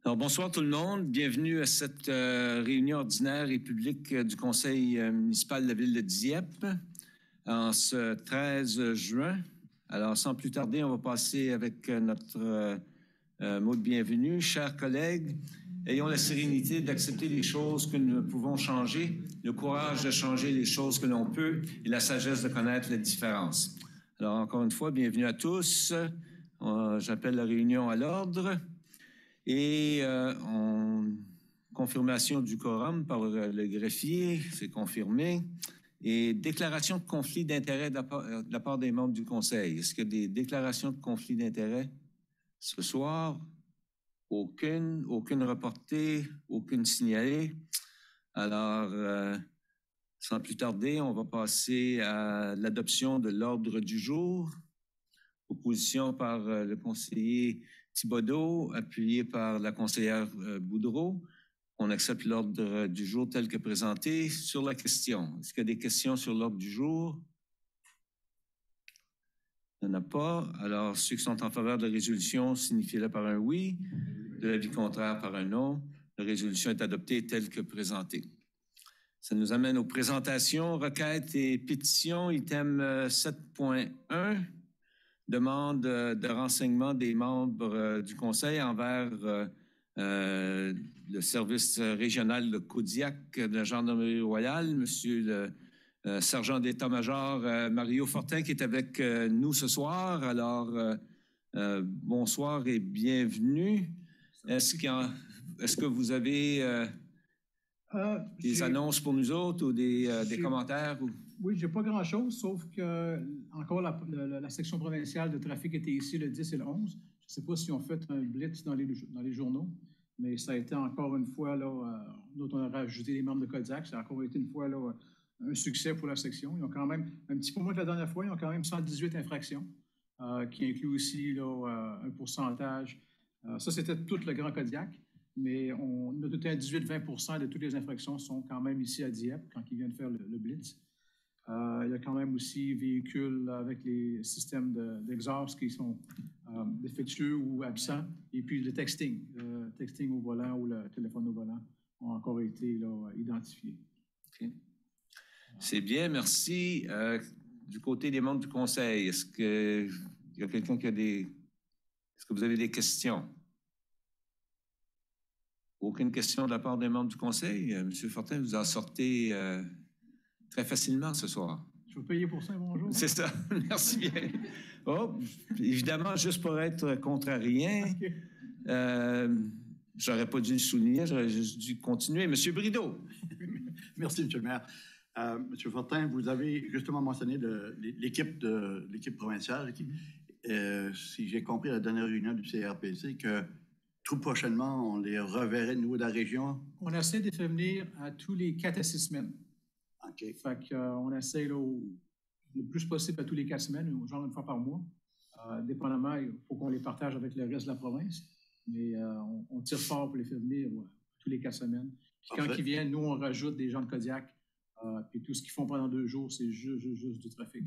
Alors, bonsoir tout le monde. Bienvenue à cette réunion ordinaire et publique du Conseil municipal de la ville de Dieppe en ce 13 juin. Alors, sans plus tarder, on va passer avec notre mot de bienvenue. Chers collègues, ayons la sérénité d'accepter les choses que nous pouvons changer, le courage de changer les choses que l'on peut et la sagesse de connaître les différences. Alors, encore une fois, bienvenue à tous. J'appelle la réunion à l'ordre. Et confirmation du quorum par le greffier, c'est confirmé. Et déclaration de conflit d'intérêt de la part des membres du Conseil. Est-ce qu'il y a des déclarations de conflit d'intérêt ce soir? Aucune reportée, aucune signalée. Alors, sans plus tarder, on va passer à l'adoption de l'ordre du jour. Proposition par le conseiller Thibodeau, appuyé par la conseillère Boudreau. On accepte l'ordre du jour tel que présenté. Sur la question, est-ce qu'il y a des questions sur l'ordre du jour? Il n'y en a pas. Alors, ceux qui sont en faveur de la résolution, signifiez-le par un oui. De l'avis contraire, par un non. La résolution est adoptée telle que présentée. Ça nous amène aux présentations, requêtes et pétitions, item 7.1. Demande de renseignement des membres du Conseil envers le service régional de Kodiak de la Gendarmerie royale, Monsieur le sergent d'état-major Mario Fortin, qui est avec nous ce soir. Alors, bonsoir et bienvenue. Est-ce que vous avez des annonces pour nous autres ou des commentaires? Oui, j'ai pas grand-chose, sauf que encore la section provinciale de trafic était ici le 10 et le 11. Je ne sais pas si on fait un blitz dans les journaux, mais ça a été encore une fois, là, dont on a rajouté les membres de Kodiak. Ça a encore été une fois là, un succès pour la section. Ils ont quand même, un petit peu moins que la dernière fois, ils ont quand même 118 infractions, qui inclut aussi là, un pourcentage. Ça, c'était tout le Grand Kodiak. Mais on a tout à 18-20% de toutes les infractions sont quand même ici à Dieppe quand ils viennent faire le blitz. Il y a quand même aussi véhicules avec les systèmes d'exhaust qui sont défectueux ou absents. Et puis le texting au volant ou le téléphone au volant ont encore été là, identifiés. Okay. C'est bien, merci. Du côté des membres du Conseil, est-ce qu'il y a quelqu'un qui a des... Est-ce que vous avez des questions? Aucune question de la part des membres du Conseil. Monsieur Fortin, vous en sortez très facilement ce soir. Je vais payer pour ça, bonjour. C'est ça, merci bien. Oh, évidemment, juste pour être contrarien, okay. J'aurais pas dû le souligner, j'aurais juste dû continuer. Monsieur Brideau. Merci, Monsieur le maire. Monsieur Fortin, vous avez justement mentionné l'équipe provinciale. Si j'ai compris à la dernière réunion du CRPC, que tout prochainement, on les reverrait au niveau de la région? On essaie de faire venir à tous les 4 à 6 semaines. OK. Fait qu'on essaie là, le plus possible à tous les 4 semaines, genre une fois par mois. Dépendamment, il faut qu'on les partage avec le reste de la province. Mais on tire fort pour les faire venir tous les 4 semaines. Puis quand ils viennent, nous, on rajoute des gens de Kodiak. Puis tout ce qu'ils font pendant 2 jours, c'est juste du trafic.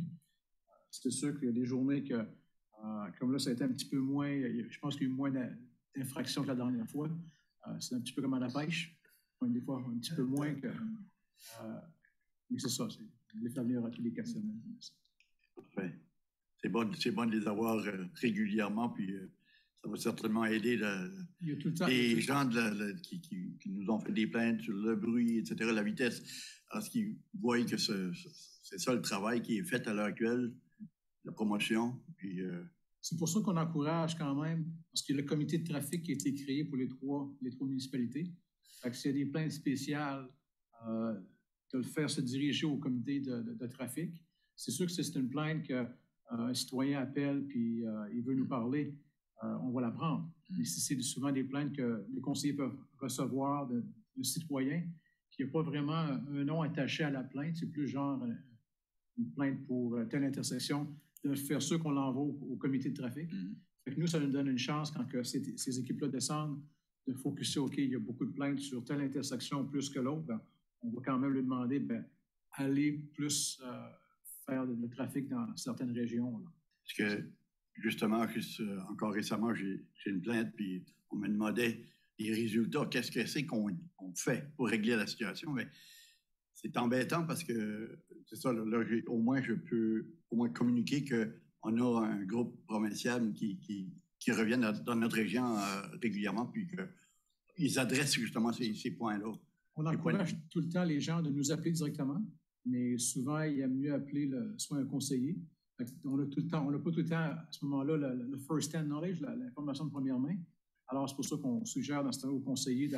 C'est sûr qu'il y a des journées que, comme là, ça a été un petit peu moins, je pense qu'il y a eu moins d'infractions que la dernière fois. C'est un petit peu comme à la pêche. Des fois, un petit peu moins que... mais c'est ça, c'est les faire venir à tous les 4 semaines. Parfait. C'est bon de les avoir régulièrement, puis ça va certainement aider les gens qui nous ont fait des plaintes sur le bruit, etc., la vitesse, parce qu'ils voient que c'est ça le travail qui est fait à l'heure actuelle, la promotion, puis... C'est pour ça qu'on encourage quand même, parce que le comité de trafic qui a été créé pour les trois municipalités. Fait que s'il y a des plaintes spéciales, de le faire se diriger au comité de trafic. C'est sûr que si c'est une plainte qu'un citoyen appelle puis il veut nous parler, on va la prendre. Mais si c'est souvent des plaintes que les conseillers peuvent recevoir de citoyens, qui n'a pas vraiment un nom attaché à la plainte, c'est plus genre une plainte pour telle intersection, de faire sûr qu'on l'envoie au comité de trafic. Fait que nous, ça nous donne une chance quand que ces équipes-là descendent de focuser, OK, il y a beaucoup de plaintes sur telle intersection plus que l'autre, ben, on va quand même lui demander aller plus faire le trafic dans certaines régions. Là. Parce que, justement, encore récemment, j'ai une plainte, puis on me demandait les résultats, qu'est-ce que c'est qu'on fait pour régler la situation. Mais c'est embêtant parce que, c'est ça, là, au moins, je peux communiquer qu'on a un groupe provincial qui revient dans notre région régulièrement, puis qu'ils adressent justement ces points-là. On encourage tout le temps les gens de nous appeler directement, mais souvent, il y a mieux appeler soit un conseiller. On n'a pas tout le temps, à ce moment-là, le first-hand knowledge, l'information de première main. Alors, c'est pour ça qu'on suggère dans ce temps-là aux conseillers de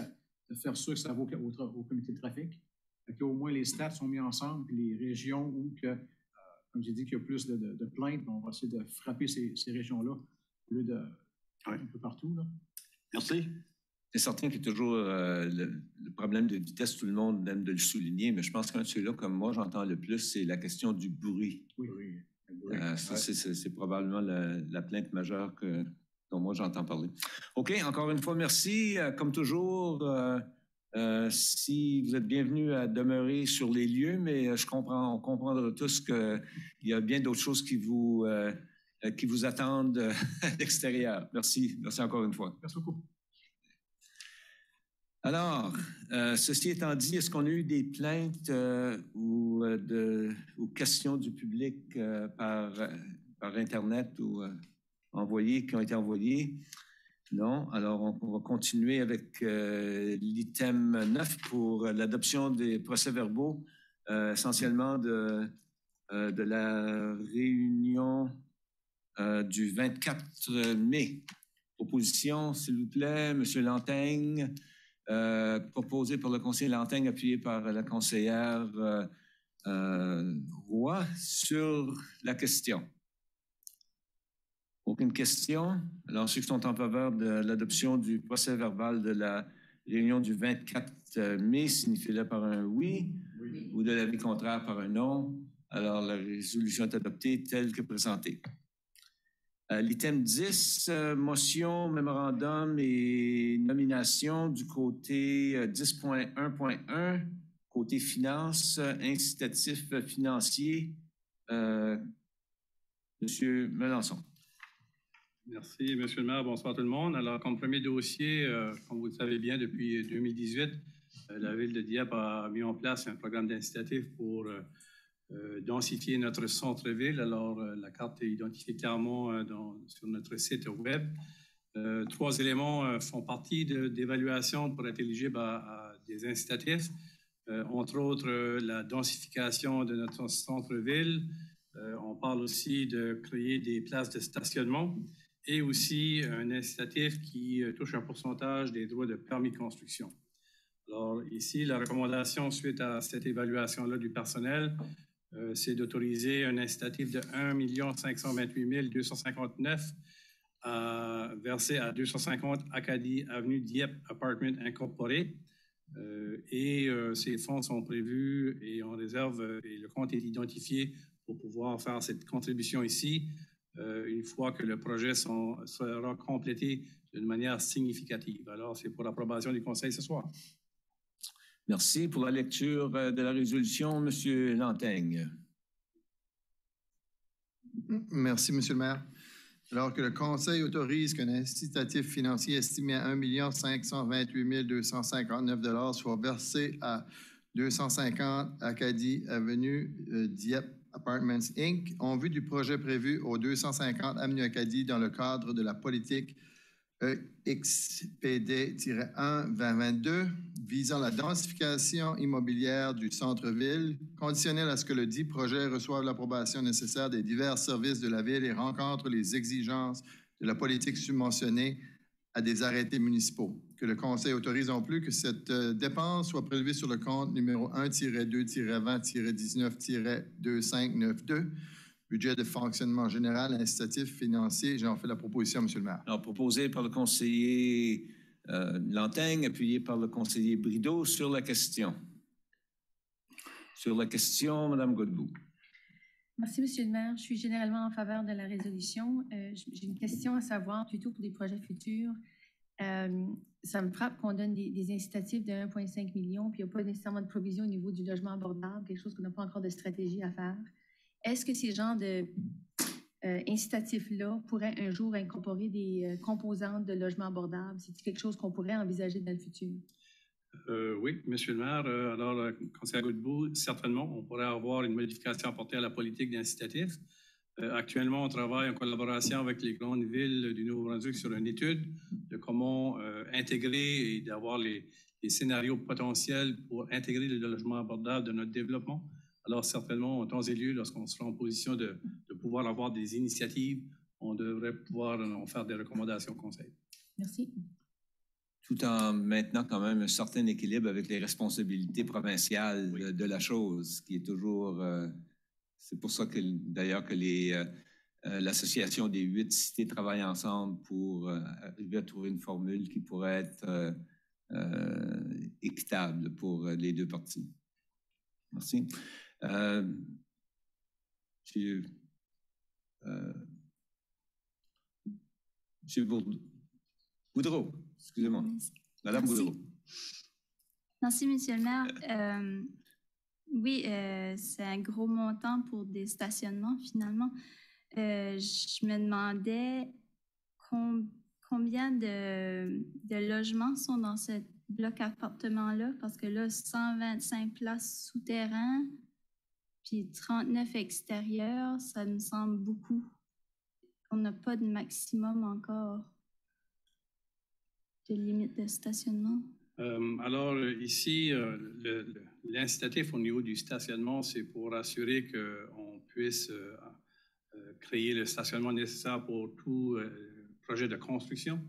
faire ça, que ça va au comité de trafic. Au moins, les stats sont mis ensemble, puis les régions où, comme j'ai dit, qu'il y a plus de plaintes, on va essayer de frapper ces régions-là au lieu de un peu partout. Là. Merci. C'est certain qu'il y a toujours le problème de vitesse, tout le monde aime de le souligner, mais je pense qu'un de ceux-là, comme moi, j'entends le plus, c'est la question du bruit. Oui. C'est probablement la plainte majeure dont moi j'entends parler. OK, encore une fois, merci. Comme toujours, si vous êtes bienvenus à demeurer sur les lieux, mais on comprendra tous qu'il y a bien d'autres choses qui vous attendent à l'extérieur. Merci encore une fois. Merci beaucoup. Alors, ceci étant dit, est-ce qu'on a eu des plaintes ou questions du public par Internet ou qui ont été envoyées? Non. Alors, on va continuer avec l'item 9 pour l'adoption des procès-verbaux, essentiellement de la réunion du 24 mai. Opposition, s'il vous plaît, M. Lanteigne. Proposé par le conseiller Lanteigne, appuyé par la conseillère Roy sur la question. Aucune question? Alors, ceux qui sont en faveur de l'adoption du procès-verbal de la réunion du 24 mai, signifiez-le par un oui, ou de l'avis contraire par un non. Alors, la résolution est adoptée telle que présentée. L'item 10, motion, mémorandum et nomination du côté 10.1.1, côté finance, incitatif financier. Monsieur Melançon. Merci, Monsieur le maire. Bonsoir tout le monde. Alors, comme premier dossier, comme vous le savez bien, depuis 2018, la Ville de Dieppe a mis en place un programme d'incitatif pour densifier notre centre-ville. Alors, la carte est identifiée clairement sur notre site web. 3 éléments font partie d'évaluation pour être éligible à des incitatifs. Entre autres, la densification de notre centre-ville. On parle aussi de créer des places de stationnement et aussi un incitatif qui touche un pourcentage des droits de permis de construction. Alors, ici, la recommandation suite à cette évaluation-là du personnel, c'est d'autoriser un incitatif de 1 528 259 versé à 250 Acadie Avenue Dieppe Apartment Incorporé. Ces fonds sont prévus et on réserve, et le compte est identifié pour pouvoir faire cette contribution ici une fois que le projet sera complété d'une manière significative. Alors, c'est pour l'approbation du Conseil ce soir. Merci pour la lecture de la résolution. Monsieur Lanteigne. Merci, Monsieur le maire. Alors que le Conseil autorise qu'un incitatif financier estimé à 1 528 259 soit versé à 250 Acadie Avenue Dieppe Apartments Inc. en vue du projet prévu au 250 Avenue Acadie dans le cadre de la politique XPD-1-2022 visant la densification immobilière du centre-ville, conditionnelle à ce que le dit projet reçoive l'approbation nécessaire des divers services de la Ville et rencontre les exigences de la politique subventionnée à des arrêtés municipaux. Que le Conseil autorise non plus que cette dépense soit prélevée sur le compte numéro 1-2-20-19-2592, budget de fonctionnement général, incitatif financier. J'en fais la proposition, Monsieur le maire. Alors, proposé par le conseiller Lanteigne, appuyé par le conseiller Brideau sur la question. Sur la question, Mme Godbout. Merci, Monsieur le maire. Je suis généralement en faveur de la résolution. J'ai une question à savoir, plutôt pour des projets futurs. Ça me frappe qu'on donne des incitatifs de 1,5 million, puis il n'y a pas nécessairement de provision au niveau du logement abordable, quelque chose qu'on n'a pas encore de stratégie à faire. Est-ce que ces genres incitatif-là pourrait un jour incorporer des composantes de logement abordable? C'est quelque chose qu'on pourrait envisager dans le futur? Oui, M. le maire. Alors, conseiller Godbout, certainement, on pourrait avoir une modification apportée à la politique d'incitatif. Actuellement, on travaille en collaboration avec les grandes villes du Nouveau-Brunswick sur une étude de comment intégrer et d'avoir les scénarios potentiels pour intégrer le logement abordable de notre développement. Alors, certainement, en temps et lieu, lorsqu'on sera en position de pouvoir avoir des initiatives, on devrait pouvoir en faire des recommandations au Conseil. Merci. Tout en maintenant quand même un certain équilibre avec les responsabilités provinciales de la chose, qui est toujours... c'est pour ça que, d'ailleurs, que l'association des 8 cités travaille ensemble pour arriver à trouver une formule qui pourrait être équitable pour les deux parties. Merci. Monsieur Boudreau, excusez-moi. Madame Boudreau. Merci, Monsieur le maire. Oui, c'est un gros montant pour des stationnements, finalement. Je me demandais combien de logements sont dans ce bloc appartement-là, parce que là, 125 places souterrains, puis 39 extérieurs, ça me semble beaucoup. On n'a pas de maximum encore de limite de stationnement. Alors, ici, l'incitatif au niveau du stationnement, c'est pour assurer qu'on puisse créer le stationnement nécessaire pour tout projet de construction.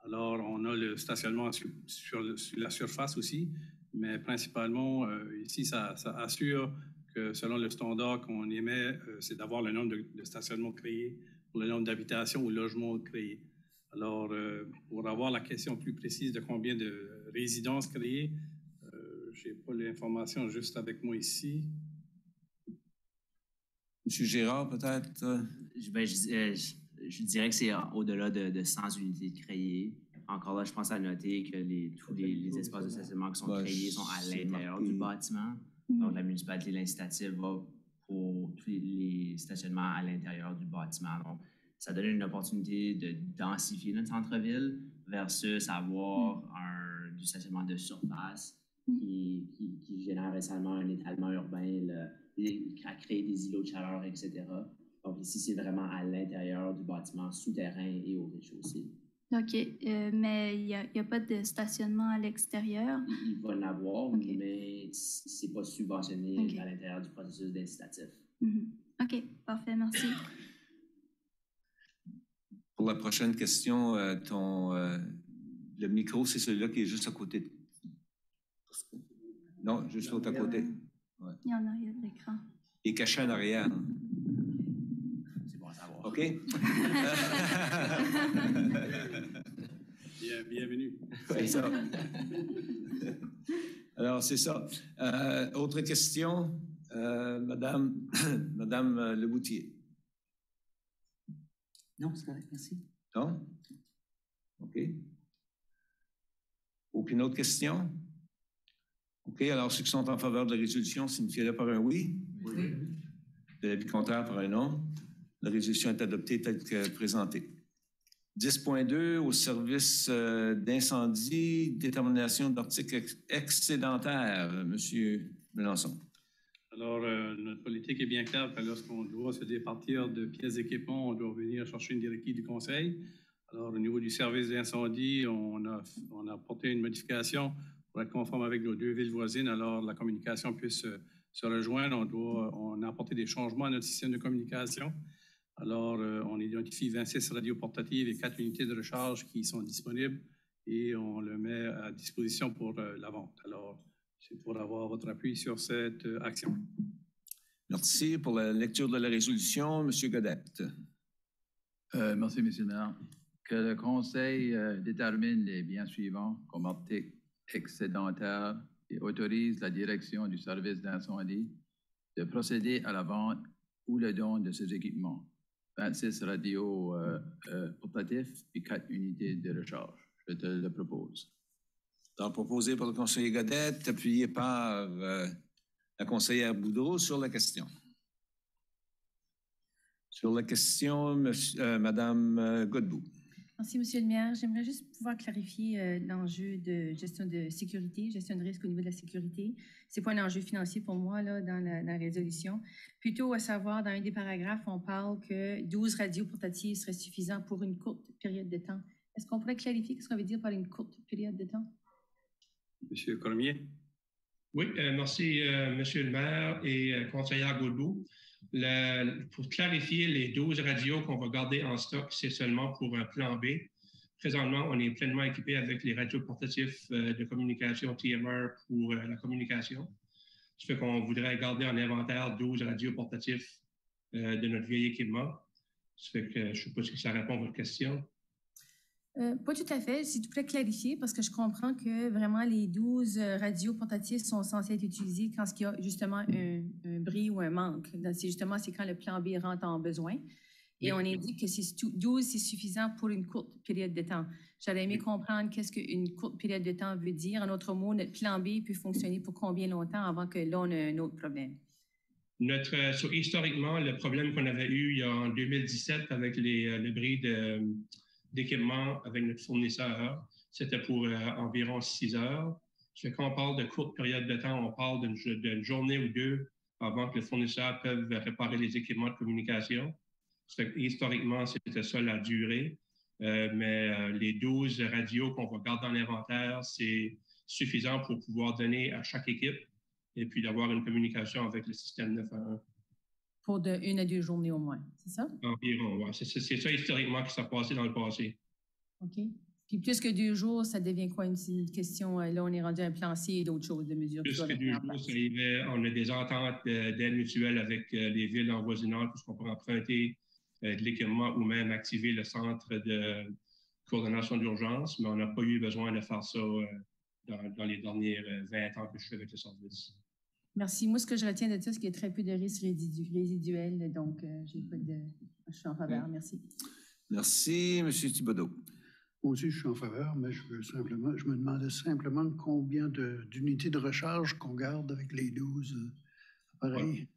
Alors, on a le stationnement sur la surface aussi, mais principalement, ici, ça assure que selon le standard qu'on émet, c'est d'avoir le nombre de stationnements créés pour le nombre d'habitations ou logements créés. Alors, pour avoir la question plus précise de combien de résidences créées, je n'ai pas l'information juste avec moi ici. Monsieur Gérard, peut-être? Je dirais que c'est au-delà de 100 unités créées. Encore là, je pense à noter que tous les espaces de stationnement qui sont créés sont à l'intérieur du bâtiment. Donc, la municipalité, l'incitatif va pour tous les stationnements à l'intérieur du bâtiment. Donc, ça donne une opportunité de densifier notre centre-ville versus avoir du stationnement de surface qui génère récemment un étalement urbain, à créer des îlots de chaleur, etc. Donc ici, c'est vraiment à l'intérieur du bâtiment souterrain et au rez-de-chaussée. OK, mais il n'y a pas de stationnement à l'extérieur? Il va en avoir, mais ce n'est pas subventionné à l'intérieur du processus d'incitatif. OK, parfait, merci. Pour la prochaine question, le micro, c'est celui-là qui est juste à côté de... Non, juste l'autre à côté. Ouais. Il y en a de l'écran. Il est caché en arrière. C'est bon à savoir. OK? Bienvenue. C'est ça. Alors, c'est ça. Autre question, Madame Leboutier. Non, c'est correct, merci. Non? OK. Aucune autre question? OK, alors ceux qui sont en faveur de la résolution, signifient-le par un oui? Oui. De l'avis contraire par un non. La résolution est adoptée telle que présentée. 10.2, au service d'incendie, détermination d'articles excédentaires. Monsieur Melançon. Alors, notre politique est bien claire que lorsqu'on doit se départir de pièces d'équipement, on doit venir chercher une directive du Conseil. Alors, au niveau du service d'incendie, on a apporté une modification pour être conforme avec nos deux villes voisines. Alors, la communication puisse se rejoindre. On a apporté des changements à notre système de communication. Alors, on identifie 26 radios portatives et 4 unités de recharge qui sont disponibles et on le met à disposition pour la vente. Alors, c'est pour avoir votre appui sur cette action. Merci. Pour la lecture de la résolution, M. Godette. Merci, M. le maire. Que le Conseil détermine les biens suivants comme articles excédentaires et autorise la direction du service d'incendie de procéder à la vente ou le don de ces équipements. 26 radios portatifs et 4 unités de recharge. Je te le propose. Donc, proposé par le conseiller Godette, appuyé par la conseillère Boudreau sur la question. Sur la question, Madame Godbout. Merci, Monsieur le maire. J'aimerais juste pouvoir clarifier l'enjeu de gestion de sécurité, gestion de risque au niveau de la sécurité. C'est pas un enjeu financier pour moi là, dans la résolution. Plutôt à savoir, dans un des paragraphes, on parle que 12 radios portatives seraient suffisants pour une courte période de temps. Est-ce qu'on pourrait clarifier ce qu'on veut dire par une courte période de temps? Monsieur Cormier. Oui, merci, Monsieur le maire et conseillère Godbout. Pour clarifier, les 12 radios qu'on va garder en stock, c'est seulement pour un plan B. Présentement, on est pleinement équipé avec les radios portatifs de communication TMR pour la communication. Ça fait qu'on voudrait garder en inventaire 12 radios portatifs de notre vieil équipement. Ça fait que je ne sais pas si ça répond à votre question. Pas tout à fait. Si tu pourrais clarifier, parce que je comprends que vraiment les 12 radios portatifs sont censés être utilisés quand il y a justement un bris ou un manque. C'est quand le plan B rentre en besoin. Et on indique que 12, c'est suffisant pour une courte période de temps. J'aurais aimé comprendre qu'est-ce qu'une courte période de temps veut dire. En d'autres mots, notre plan B peut fonctionner pour combien longtemps avant que là, on ait un autre problème? Historiquement, le problème qu'on avait eu en 2017 avec le bris d'équipement avec notre fournisseur, c'était pour environ 6 heures. Quand on parle de courte période de temps, on parle d'une journée ou deux avant que le fournisseur puisse réparer les équipements de communication. Historiquement, c'était ça la durée. Mais les 12 radios qu'on va garder en inventaire, c'est suffisant pour pouvoir donner à chaque équipe et puis d'avoir une communication avec le système 911. Pour de 1 à 2 journées au moins, c'est ça? Environ, oui. C'est ça historiquement qui s'est passé dans le passé. OK. Puis plus que 2 jours, ça devient quoi une question? Là, on est rendu à un plan C et d'autres choses, de mesures. Plus que 2 jours, on a des ententes d'aide mutuelle avec les villes envoisinantes puisqu'on peut emprunter de l'équipement ou même activer le centre de coordination d'urgence, mais on n'a pas eu besoin de faire ça dans les derniers 20 ans que je suis avec le service. Merci. Moi, ce que je retiens de ça, c'est qu'il y a très peu de risques résiduels, donc je suis en faveur. Merci. Merci, M. Thibodeau. Moi aussi, je suis en faveur, mais je me demandais simplement combien d'unités de recharge qu'on garde avec les 12 appareils.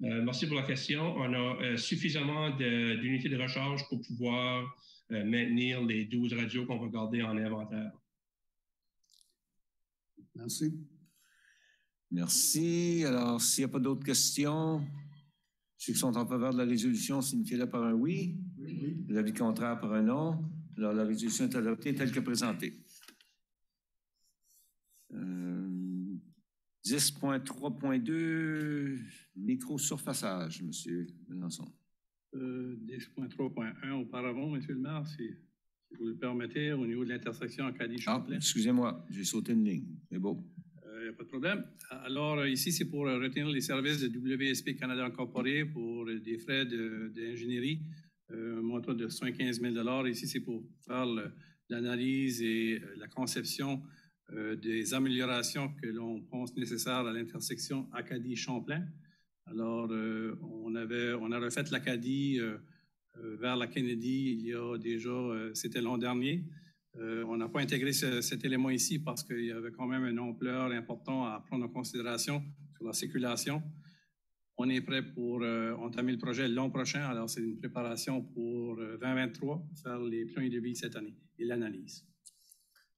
Ouais. Merci pour la question. On a suffisamment d'unités de recharge pour pouvoir maintenir les 12 radios qu'on va garder en inventaire. Merci. Merci. Alors, s'il n'y a pas d'autres questions, ceux qui sont en faveur de la résolution signifient-le par un oui. Oui. L'avis contraire par un non. Alors, la résolution est adoptée telle que présentée. 10.3.2, micro-surfaçage, M. Melançon. 10.3.1, auparavant, M. le maire, si vous le permettez, au niveau de l'intersection Acadie-Champlain. Ah, excusez-moi, j'ai sauté une ligne. C'est beau. Il n'y a pas de problème. Alors, ici, c'est pour retenir les services de WSP Canada Incorporé pour des frais d'ingénierie, un montant de 115 000 $. Ici, c'est pour faire l'analyse et la conception des améliorations que l'on pense nécessaires à l'intersection Acadie-Champlain. Alors, on a refait l'Acadie vers la Kennedy il y a déjà, c'était l'an dernier. On n'a pas intégré cet élément ici parce qu'il y avait quand même une ampleur importante à prendre en considération sur la circulation. On est prêt pour entamer le projet l'an prochain. Alors, c'est une préparation pour 2023, faire les plans et devis cette année et l'analyse.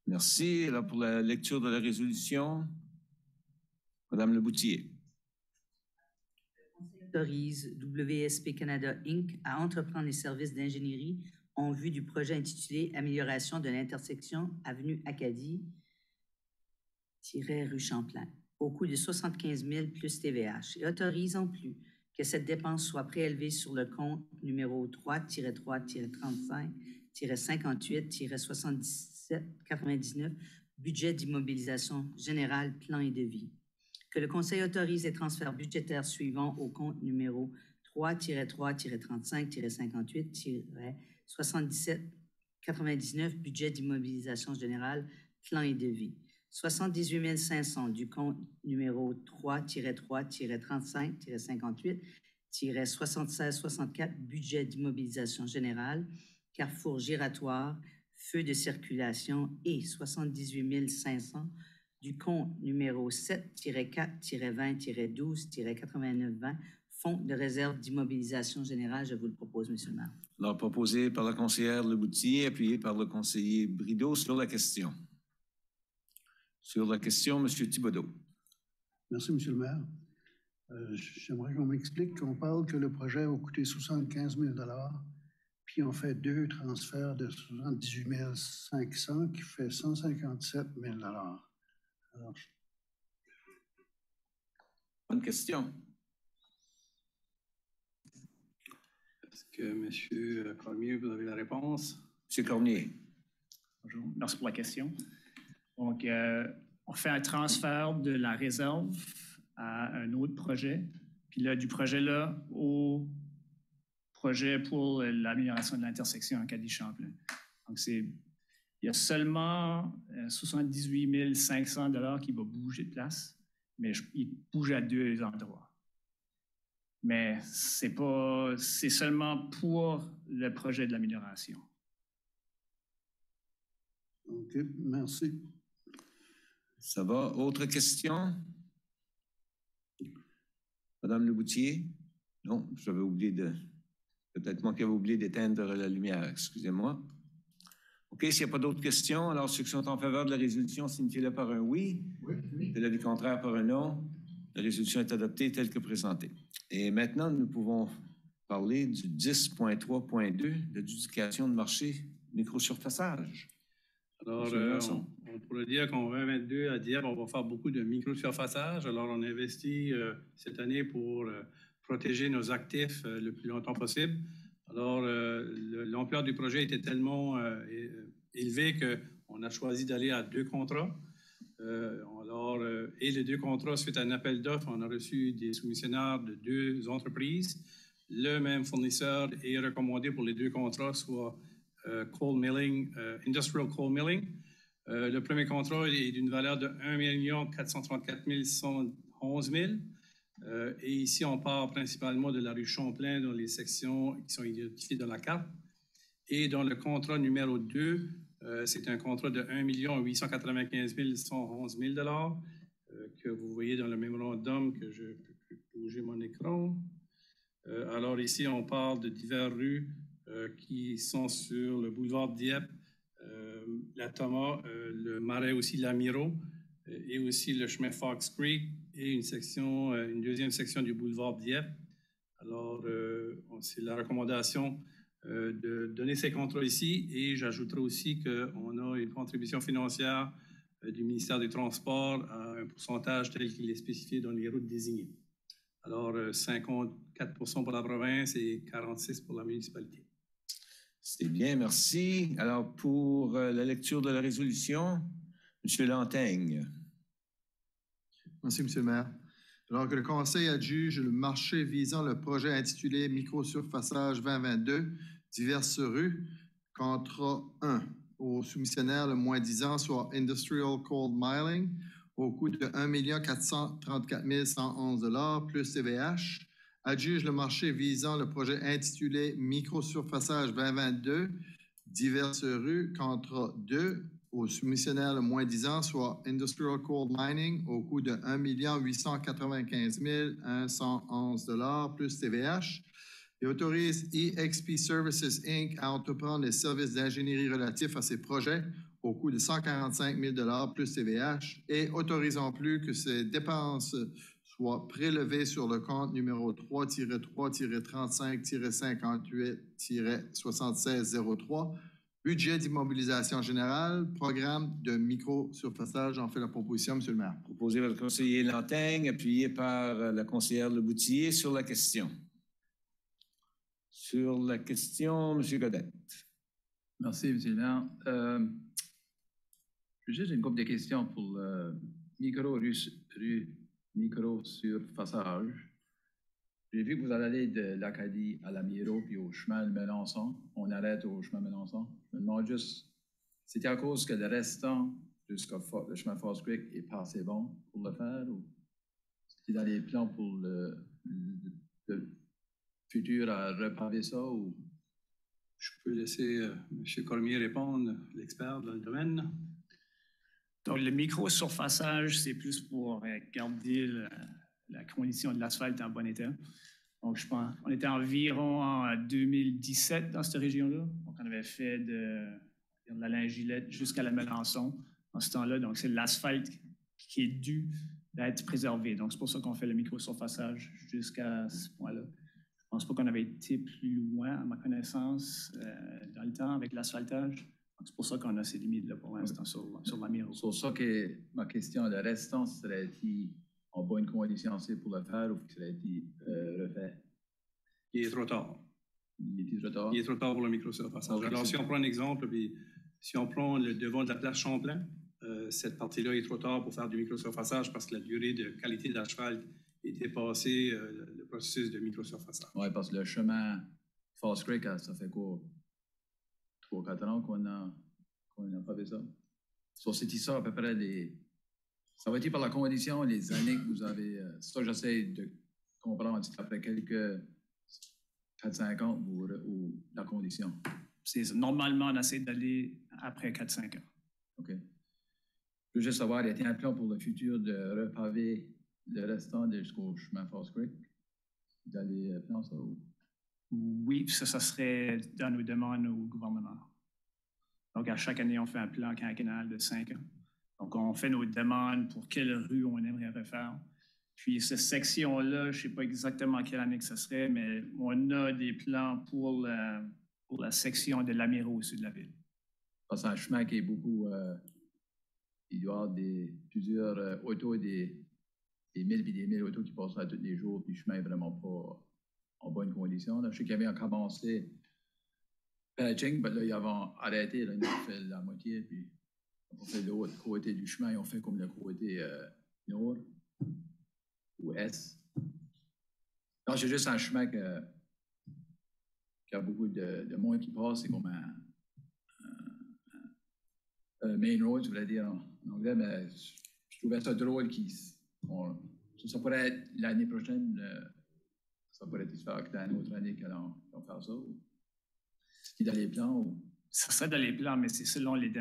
Merci. Alors, pour la lecture de la résolution, Madame Leboutier. Autorise WSP Canada Inc. à entreprendre les services d'ingénierie en vue du projet intitulé « Amélioration de l'intersection Avenue Acadie-rue Champlain » au coût de 75 000 plus TVH et autorise en plus que cette dépense soit prélevée sur le compte numéro 3-3-35-58-77-99 budget d'immobilisation générale, plan et devis. Que le Conseil autorise les transferts budgétaires suivants au compte numéro 3-3-35-58-77-99 budget d'immobilisation générale, plan et devis. 78 500 du compte numéro 3-3-35-58-76-74 budget d'immobilisation générale, carrefour giratoire, feu de circulation et 78 500 du compte numéro 7-4-20-12-8920 fonds de réserve d'immobilisation générale. Je vous le propose, Monsieur le maire. Alors, proposé par la conseillère Leboutier, appuyé par le conseiller Brideau sur la question. Sur la question, M. Thibodeau. Merci, Monsieur le maire. J'aimerais qu'on m'explique qu'on parle que le projet va coûter 75 000 $, puis on fait 2 transferts de 78 500 qui fait 157 000 $. Alors, bonne question. Est-ce que M. Cormier, vous avez la réponse? M. Cormier. Bonjour, merci pour la question. Donc, on fait un transfert de la réserve à un autre projet, puis là, du projet-là au projet pour l'amélioration de l'intersection en Acadie-Champlain. Donc, il y a seulement 78 500 $ qui va bouger de place, mais il bouge à 2 endroits. Mais c'est seulement pour le projet de l'amélioration. OK, merci. Ça va. Autre question? Madame Leboutier? Non, j'avais oublié de... Peut-être moi qui avais oublié d'éteindre la lumière, excusez-moi. OK, s'il n'y a pas d'autres questions, alors ceux qui sont en faveur de la résolution, signifiez-le par un oui. Oui. De l'avis contraire par un non. La résolution est adoptée telle que présentée. Et maintenant, nous pouvons parler du 10.3.2, l'adjudication de marché microsurfaçage. Alors, on pourrait dire qu'en 2022, à Dieppe, on va faire beaucoup de microsurfaçage. Alors, on investit cette année pour protéger nos actifs le plus longtemps possible. Alors, l'ampleur du projet était tellement élevée qu'on a choisi d'aller à 2 contrats. Et les 2 contrats, suite à un appel d'offres, on a reçu des soumissionnaires de 2 entreprises. Le même fournisseur est recommandé pour les 2 contrats, soit coal milling, industrial coal milling. Le premier contrat est d'une valeur de 1 434 111 000. Et ici, on part principalement de la rue Champlain dans les sections qui sont identifiées dans la carte. Et dans le contrat numéro 2, c'est un contrat de 1 895 111 000 $ que vous voyez dans le mémorandum que je peux bouger mon écran. Alors ici, on parle de diverses rues qui sont sur le boulevard Dieppe, la Thomas, le Marais aussi, l'Amiro, et aussi le chemin Fox Creek et une deuxième section du boulevard Dieppe. Alors, c'est la recommandation de donner ces contrats ici, et j'ajouterai aussi qu'on a une contribution financière du ministère des Transports à un pourcentage tel qu'il est spécifié dans les routes désignées. Alors, 54 % pour la province et 46 % pour la municipalité. C'est bien, merci. Alors, pour la lecture de la résolution, M. Lantaigne. Merci, M. le maire. Alors que le Conseil adjuge le marché visant le projet intitulé Microsurfaçage 2022, diverses rues, contrat 1, au soumissionnaire le moins-disant, soit Industrial Coal Mining, au coût de 1 434 111 $ plus TVH, adjuge le marché visant le projet intitulé Microsurfaçage 2022, diverses rues, contrat 2, au soumissionnaire le moins-disant, soit Industrial Coal Mining, au coût de 1 895 111 $ plus TVH, et autorise EXP Services Inc. à entreprendre les services d'ingénierie relatifs à ces projets au coût de 145 000 $ plus TVH, et autorisant plus que ces dépenses soient prélevées sur le compte numéro 3-3-35-58-7603, budget d'immobilisation générale, programme de microsurfaçage. J'en fais la proposition, M. le maire. Proposé par le conseiller Lantaigne, appuyé par la conseillère Leboutier sur la question. Sur la question, M. Godette. Merci, M. le maire. J'ai juste une couple de questions pour le microsurfaçage. J'ai vu que vous allez de l'Acadie à l'Amiro puis au chemin de Melançon. On arrête au chemin de Melançon. Je me demande juste, c'était à cause que le restant jusqu'au le chemin Fox Creek est pas assez bon pour le faire, ou c'était dans les plans pour le futur à repaver ça, ou? Je peux laisser M. Cormier répondre, l'expert dans le domaine. Donc, le microsurfaçage, c'est plus pour garder la condition de l'asphalte en bon état. Donc, je pense, on était environ en 2017 dans cette région-là. Donc, on avait fait de la Lingilette jusqu'à la Melançon en ce temps-là. Donc, c'est l'asphalte qui est dû d'être préservé. Donc, c'est pour ça qu'on fait le microsurfaçage jusqu'à ce point-là. Je ne pense pas qu'on avait été plus loin, à ma connaissance, dans le temps avec l'asphaltage. C'est pour ça qu'on a ces limites-là pour l'instant sur la Miro. C'est pour ça que ma question, le restant serait-il en bonne condition pour le faire ou serait-il refait? Il est trop tard. Il est trop tard? Il est trop tard pour le microsurfaçage. Okay, alors, si on prend un exemple, puis si on prend le devant de la place Champlain, cette partie-là est trop tard pour faire du microsurfaçage parce que la durée de qualité d'asphalte est dépassée le processus de microsurfaçage. Oui, parce que le chemin False Creek, ça fait quoi? 3-4 ans qu'on n'a pas fait ça. C'est ça à peu près ça va être par la condition, les années que vous avez. C'est ça que j'essaie de comprendre. Après quelques 4-5 ans ou la condition. Normalement, on essaie d'aller après 4-5 ans. OK. Je veux juste savoir, y a-t-il un plan pour le futur de repaver le restant jusqu'au chemin False Creek? D'aller faire ça? Ou? Oui, ça serait dans nos demandes au gouvernement. Donc, à chaque année, on fait un plan quinquennal de 5 ans. Donc, on fait nos demandes pour quelle rue on aimerait refaire. Puis, cette section-là, je ne sais pas exactement quelle année que ce serait, mais on a des plans pour la section de l'Amiraux au sud de la ville. C'est un chemin qui est beaucoup... il doit y avoir plusieurs autos, des 1000 et des 1000 autos qui passent là tous les jours, puis le chemin n'est vraiment pas en bonne condition. Là. Je sais qu'il y avait commencé patching, mais là, ils avaient arrêté. Là, ils ont fait la moitié, puis on fait l'autre côté du chemin. Ils ont fait comme le côté nord ou est. Non, c'est juste un chemin qui a beaucoup de monde qui passe. C'est comme un main road, je voulais dire en anglais, mais je trouvais ça drôle. Ça pourrait être l'année prochaine. Ça pourrait être faire une autre année qu'ils vont faire ça? Ou c'est dans les plans? Ou? Ça serait dans les plans, mais c'est selon les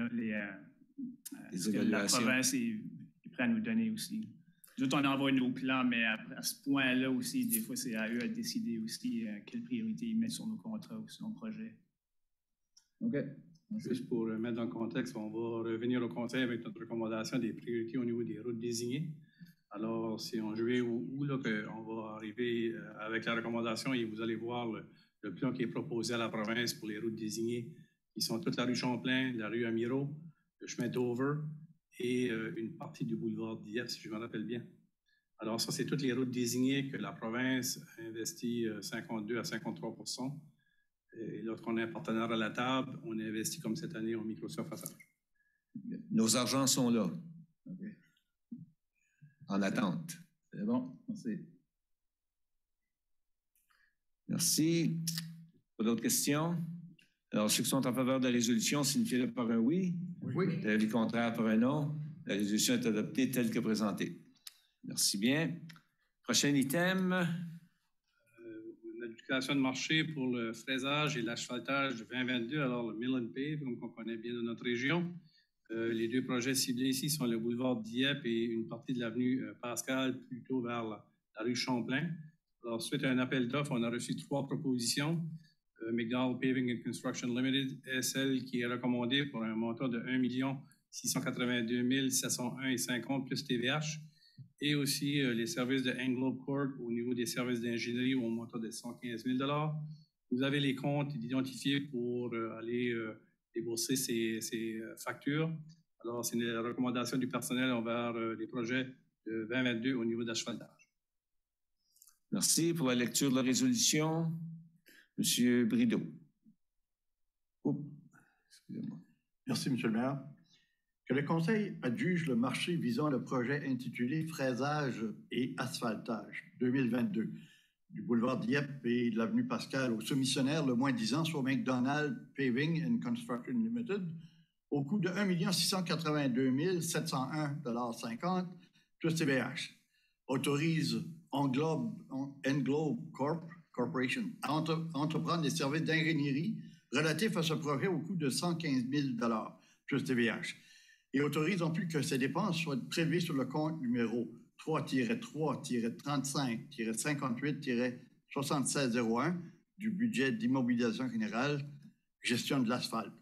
ce que la province est prête à nous donner aussi. Nous autres, on envoie nos plans, mais à ce point-là aussi, des fois, c'est à eux de décider aussi quelle priorité ils mettent sur nos contrats ou sur nos projets. OK. Juste pour mettre dans le contexte, on va revenir au conseil avec notre recommandation des priorités au niveau des routes désignées. Alors, si on jouait où là, on va arriver avec la recommandation et vous allez voir le plan qui est proposé à la province pour les routes désignées, qui sont toute la rue Champlain, la rue Amiraux, le chemin Dover et une partie du boulevard Dieppe, si je me rappelle bien. Alors, ça, c'est toutes les routes désignées que la province investit 52 à 53%. Et lorsqu'on est un partenaire à la table, on investit comme cette année en microsurfaçage. Nos argents sont là. Okay. En attente. C'est bon, merci. Merci. Pas d'autres questions? Alors, ceux qui sont en faveur de la résolution, signifiez-le par un oui. Oui. L'avis contraire par un non. La résolution est adoptée telle que présentée. Merci bien. Prochain item. L'adjudication de marché pour le fraisage et l'asphaltage de 2022, alors le Mill and Pave, comme on connaît bien de notre région. Les deux projets ciblés ici sont le boulevard Dieppe et une partie de l'avenue Pascal, plutôt vers la rue Champlain. Alors, suite à un appel d'offres, on a reçu 3 propositions. McDowell Paving and Construction Limited est celle qui est recommandée pour un montant de 1 682 701,50 plus TVH. Et aussi les services de Englobe Corp au niveau des services d'ingénierie au montant de 115 000 $. Vous avez les comptes identifiés pour aller débourser ces factures. Alors, c'est une recommandation du personnel envers les projets de 2022 au niveau d'asphaltage. Merci pour la lecture de la résolution. Monsieur Brideau. Excusez-moi. Merci, Monsieur le maire. Que le Conseil adjuge le marché visant le projet intitulé Fraisage et asphaltage 2022 du boulevard Dieppe et de l'avenue Pascal au soumissionnaire le moins-disant soit McDonald Paving and Construction Limited au coût de 1 682 701,50 $ plus TVH. Autorise Englobe Corporation à entreprendre des services d'ingénierie relatifs à ce projet au coût de 115 000 $ plus TVH. Et autorise en plus que ces dépenses soient prélevées sur le compte numéro 3-3-35-58-71 7601 du budget d'immobilisation générale, gestion de l'asphalte.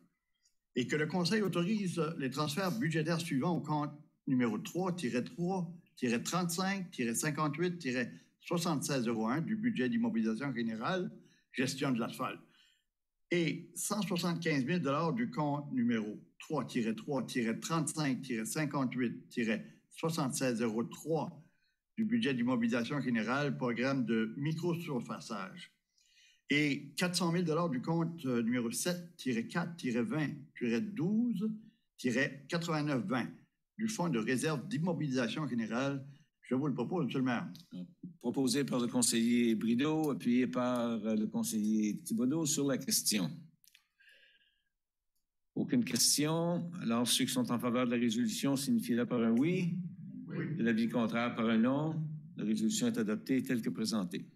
Et que le Conseil autorise les transferts budgétaires suivants au compte numéro 3-3-35-58-7601 du budget d'immobilisation générale, gestion de l'asphalte. Et 175 000 du compte numéro 3-3-35-58-7603 du budget d'immobilisation générale, programme de microsurfaçage. Et 400 000 du compte numéro 7-4-20-12-8920 du Fonds de réserve d'immobilisation générale. Je vous le propose, M. le maire. Proposé par le conseiller Brideau, appuyé par le conseiller Thibodeau sur la question. Aucune question. Alors, ceux qui sont en faveur de la résolution signifient-le par un oui. Oui. De l'avis contraire par un non. La résolution est adoptée telle que présentée.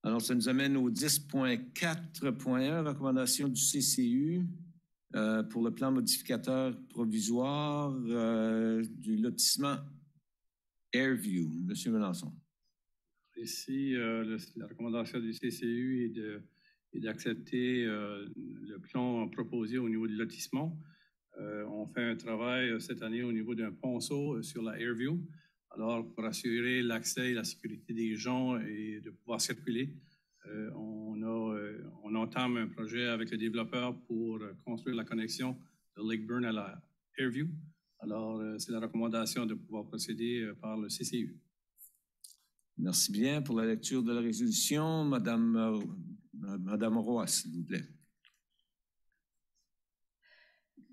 Alors, ça nous amène au 10.4.1, recommandation du CCU pour le plan modificateur provisoire du lotissement Airview. Monsieur Melançon. Ici, la recommandation du CCU est d'accepter le plan proposé au niveau du lotissement. On fait un travail cette année au niveau d'un ponceau sur la Airview. Alors, pour assurer l'accès et la sécurité des gens et de pouvoir circuler, on entame un projet avec le développeur pour construire la connexion de Lakeburn à la Airview. Alors, c'est la recommandation de pouvoir procéder par le CCU. Merci bien. Pour la lecture de la résolution, Madame Roy, s'il vous plaît.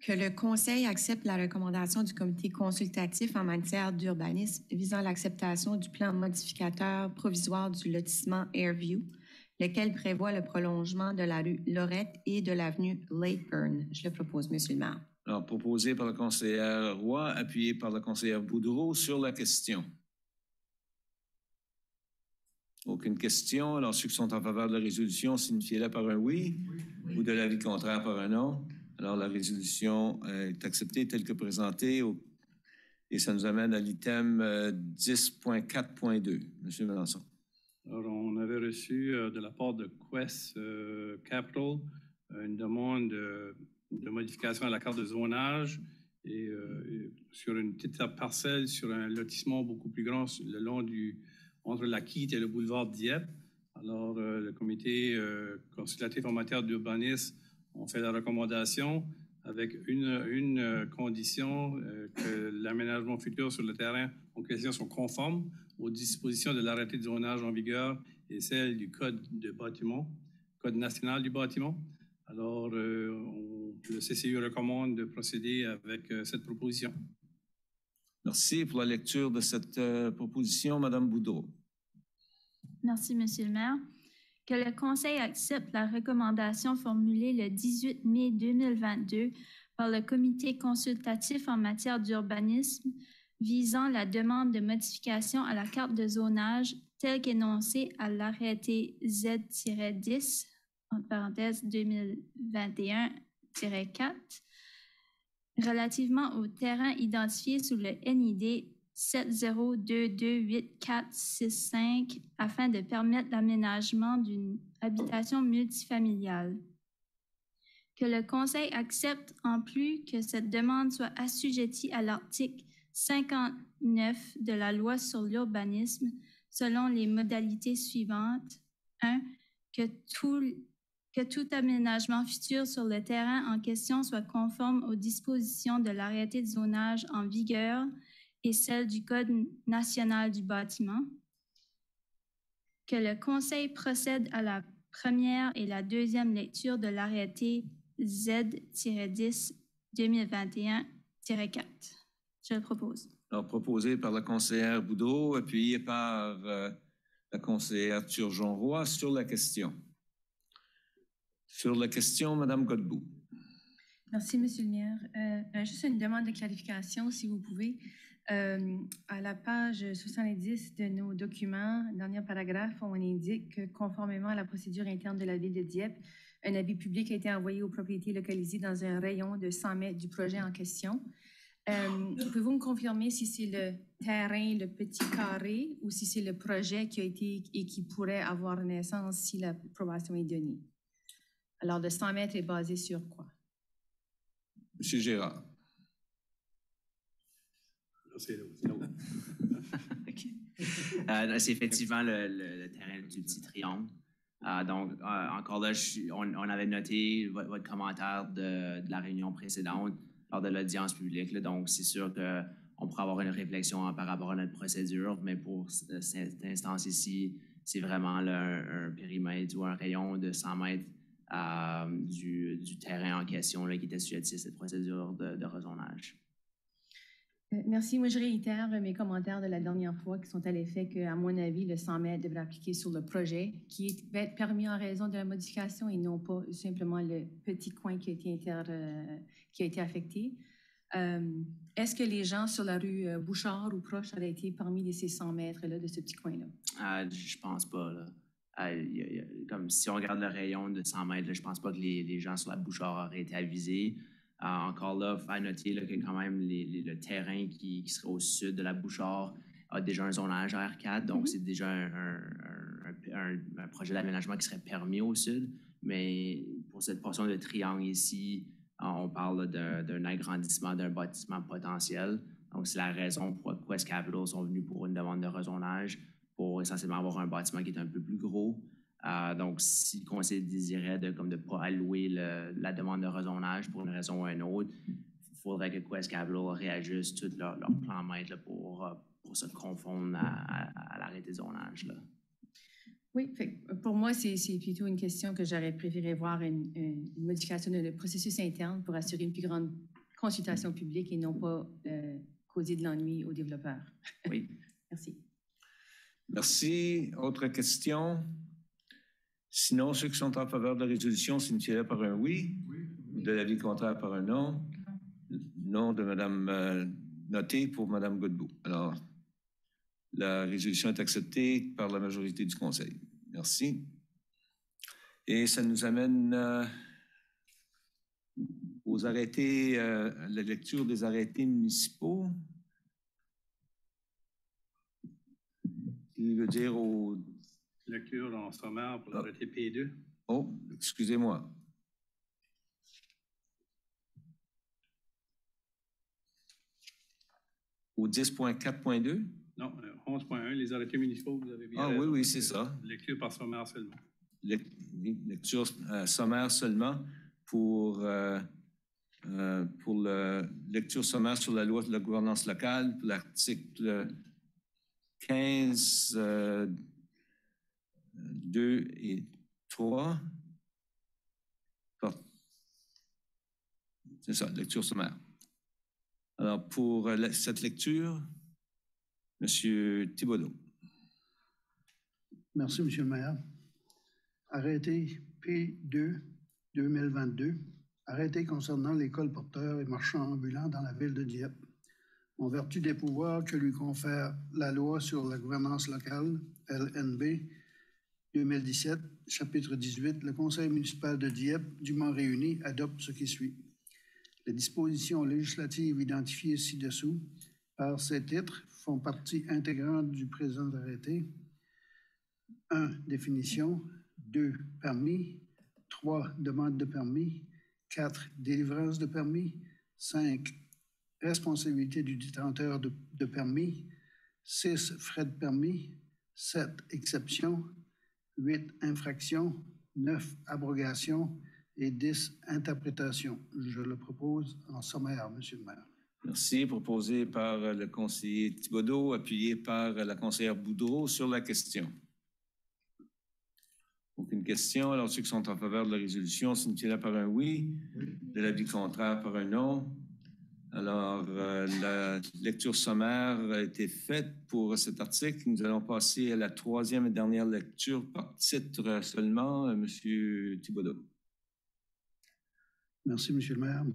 Que le Conseil accepte la recommandation du Comité consultatif en matière d'urbanisme visant l'acceptation du plan modificateur provisoire du lotissement Airview, lequel prévoit le prolongement de la rue Lorette et de l'avenue Lakeburn. Je le propose, Monsieur le maire. Alors, proposé par le conseiller Roy, appuyé par le conseiller Boudreau sur la question. Aucune question. Alors, ceux qui sont en faveur de la résolution, signifiez-le par un oui, ou de l'avis contraire par un non. Alors, la résolution est acceptée telle que présentée et ça nous amène à l'item 10.4.2. Monsieur Melançon. Alors, on avait reçu de la part de Quest Capital une demande de modification à la carte de zonage et sur une petite parcelle, sur un lotissement beaucoup plus grand le long entre la Quitte et le boulevard Dieppe. Alors, le comité consultatif en matière d'urbanisme on fait la recommandation avec une condition que l'aménagement futur sur le terrain en question soit conforme aux dispositions de l'arrêté de zonage en vigueur et celles du Code de bâtiment, Code national du bâtiment. Alors, le CCU recommande de procéder avec cette proposition. Merci pour la lecture de cette proposition. Madame Boudreau. Merci, Monsieur le maire. Que le Conseil accepte la recommandation formulée le 18 mai 2022 par le Comité consultatif en matière d'urbanisme visant la demande de modification à la carte de zonage telle qu'énoncée à l'arrêté Z-10, entre parenthèses 2021-4, relativement au terrain identifié sous le NID 70228465 afin de permettre l'aménagement d'une habitation multifamiliale. Que le Conseil accepte en plus que cette demande soit assujettie à l'article 59 de la Loi sur l'urbanisme selon les modalités suivantes. 1. Que tout aménagement futur sur le terrain en question soit conforme aux dispositions de l'arrêté de zonage en vigueur et celle du Code national du bâtiment, que le Conseil procède à la première et la deuxième lecture de l'arrêté Z-10-2021-4. Je le propose. Alors, proposé par la conseillère Boudreau, appuyé par la conseillère Turgeon-Roy sur la question. Sur la question, Mme Godbout. Merci, Monsieur le maire. Juste une demande de clarification, si vous pouvez. À la page 70 de nos documents, dernier paragraphe, on indique que conformément à la procédure interne de la ville de Dieppe, un avis public a été envoyé aux propriétés localisées dans un rayon de 100 mètres du projet en question. Pouvez-vous me confirmer si c'est le terrain, le petit carré, ou si c'est le projet qui a été et qui pourrait avoir naissance si l'approbation est donnée? Alors, le 100 mètres est basé sur quoi? Monsieur Gérard. C'est effectivement le terrain du petit triangle. Donc, encore là, on avait noté votre commentaire de la réunion précédente lors de l'audience publique. Là, donc, c'est sûr qu'on pourrait avoir une réflexion par rapport à notre procédure, mais pour cette instance ici, c'est vraiment un périmètre ou un rayon de 100 mètres du terrain en question là, qui était sujet à cette procédure de rezonage. Merci. Moi, je réitère mes commentaires de la dernière fois qui sont à l'effet qu'à mon avis, le 100 mètres devrait appliquer sur le projet qui va être permis en raison de la modification et non pas simplement le petit coin qui a été affecté. Est-ce que les gens sur la rue Bouchard ou proche auraient été parmi de ces 100 mètres-là, de ce petit coin-là? Je pense pas. Là. Comme si on regarde le rayon de 100 mètres, là, je pense pas que les gens sur la Bouchard auraient été avisés. Encore là, il faut noter là, que quand même le terrain qui serait au sud de la Bouchard a déjà un zonage R4, donc c'est déjà un projet d'aménagement qui serait permis au sud. Mais pour cette portion de triangle ici, on parle d'un agrandissement d'un bâtiment potentiel. Donc, c'est la raison pour Quest Capital sont venus pour une demande de rezonage pour essentiellement avoir un bâtiment qui est un peu plus gros. Donc, si le conseil désirait de ne pas allouer la demande de rezonage pour une raison ou une autre, il faudrait que Quest Capital réajuste tout leur plan maître pour se confondre à l'arrêté de zonage. Là. Oui, pour moi, c'est plutôt une question que j'aurais préféré voir une modification de le processus interne pour assurer une plus grande consultation publique et non pas causer de l'ennui aux développeurs. Oui. Merci. Merci. Autre question? Sinon, ceux qui sont en faveur de la résolution signifient par un oui, de l'avis contraire par un non. Non de Mme Noté pour Mme Godbout. Alors, la résolution est acceptée par la majorité du Conseil. Merci. Et ça nous amène aux arrêtés, la lecture des arrêtés municipaux. Qui veut dire aux... Lecture en sommaire pour l'arrêté P2. Oh, excusez-moi. Au 10.4.2? Non, 11.1, les arrêtés municipaux, vous avez bien raison. Oui, c'est ça. Lecture par sommaire seulement. Lecture sommaire seulement pour lecture sommaire sur la loi de la gouvernance locale, pour l'article 15... 2 et 3. C'est ça, lecture sommaire. Alors, pour cette lecture, M. Thibodeau. Merci, M. le maire. Arrêté P2 2022. Arrêté concernant les colporteurs et marchands ambulants dans la ville de Dieppe. En vertu des pouvoirs que lui confère la loi sur la gouvernance locale, LNB, 2017, chapitre 18, le Conseil municipal de Dieppe, dûment réuni, adopte ce qui suit. Les dispositions législatives identifiées ci-dessous par ces titres font partie intégrante du présent arrêté. 1. Définition. 2. Permis. 3. Demande de permis. 4. Délivrance de permis. 5. Responsabilité du détenteur de permis. 6. Frais de permis. 7. Exception. 8. Infraction, 9. Abrogation et 10. Interprétation. Je le propose en sommaire, M. le maire. Merci. Proposé par le conseiller Thibodeau, appuyé par la conseillère Boudreau sur la question. Aucune question. Alors, ceux qui sont en faveur de la résolution signifient par un oui, de l'avis contraire par un non. Alors, la lecture sommaire a été faite pour cet article. Nous allons passer à la troisième et dernière lecture par titre seulement. M. Thibodeau. Merci, M. le maire.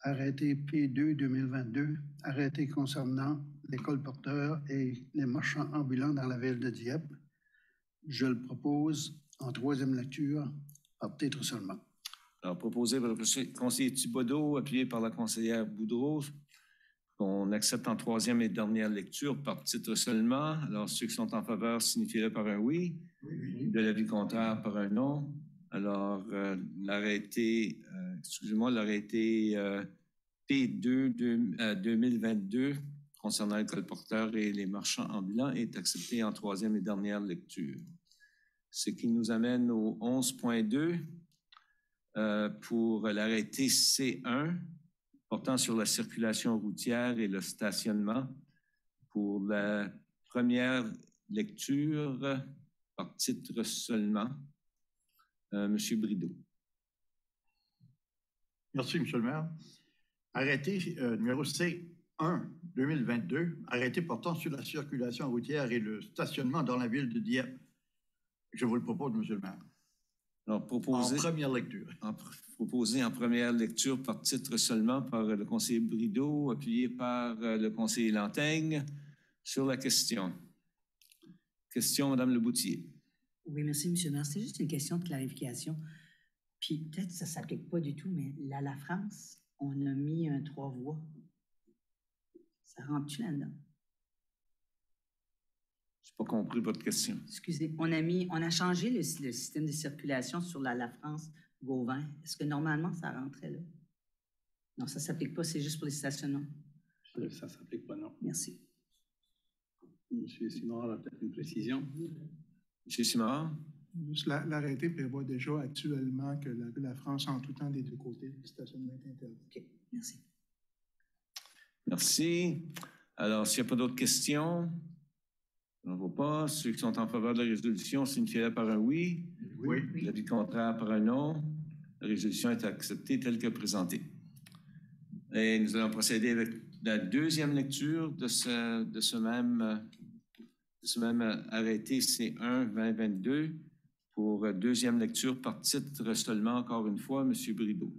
Arrêté P2 2022, arrêté concernant les colporteurs et les marchands ambulants dans la ville de Dieppe. Je le propose en troisième lecture par titre seulement. Alors, proposé par le conseiller Thibodeau, appuyé par la conseillère Boudreau qu'on accepte en troisième et dernière lecture par titre seulement. Alors, ceux qui sont en faveur signifient par un oui. De l'avis contraire, par un non. Alors, l'arrêté, l'arrêté P2 2022 concernant les colporteurs et les marchands ambulants est accepté en troisième et dernière lecture. Ce qui nous amène au 11.2 pour l'arrêté C1 portant sur la circulation routière et le stationnement pour la première lecture par titre seulement. Monsieur Brideau. Merci, M. le maire. Arrêté numéro C1 2022, arrêté portant sur la circulation routière et le stationnement dans la ville de Dieppe. Je vous le propose, M. le maire. Alors, proposé, en première lecture. Proposé en première lecture par titre seulement par le conseiller Brideau, appuyé par le conseiller Lantaigne. Sur la question. Question, Mme Leboutier. Oui, merci, M. le maire. C'est juste une question de clarification. Puis peut-être que ça ne s'applique pas du tout, mais là, la France, on a mis un 3 voies. Ça rentre-tu là-dedans? Je n'ai pas compris votre question. Excusez, on a changé le système de circulation sur la France-Gauvin. Est-ce que normalement, ça rentrait là? Non, ça ne s'applique pas, c'est juste pour les stationnements. Ça ne s'applique pas, non. Merci. M. Simard a peut-être une précision. M. Simard? Juste l'arrêté prévoit déjà actuellement que la France en tout temps des deux côtés, le stationnement est interdit. OK, merci. Merci. Alors, s'il n'y a pas d'autres questions, je n'en vois pas. Ceux qui sont en faveur de la résolution signifient par un oui. Oui. L'avis contraire par un non. La résolution est acceptée telle que présentée. Et nous allons procéder avec la deuxième lecture de ce même arrêté C1-2022 pour deuxième lecture par titre seulement, encore une fois, M. Brideau.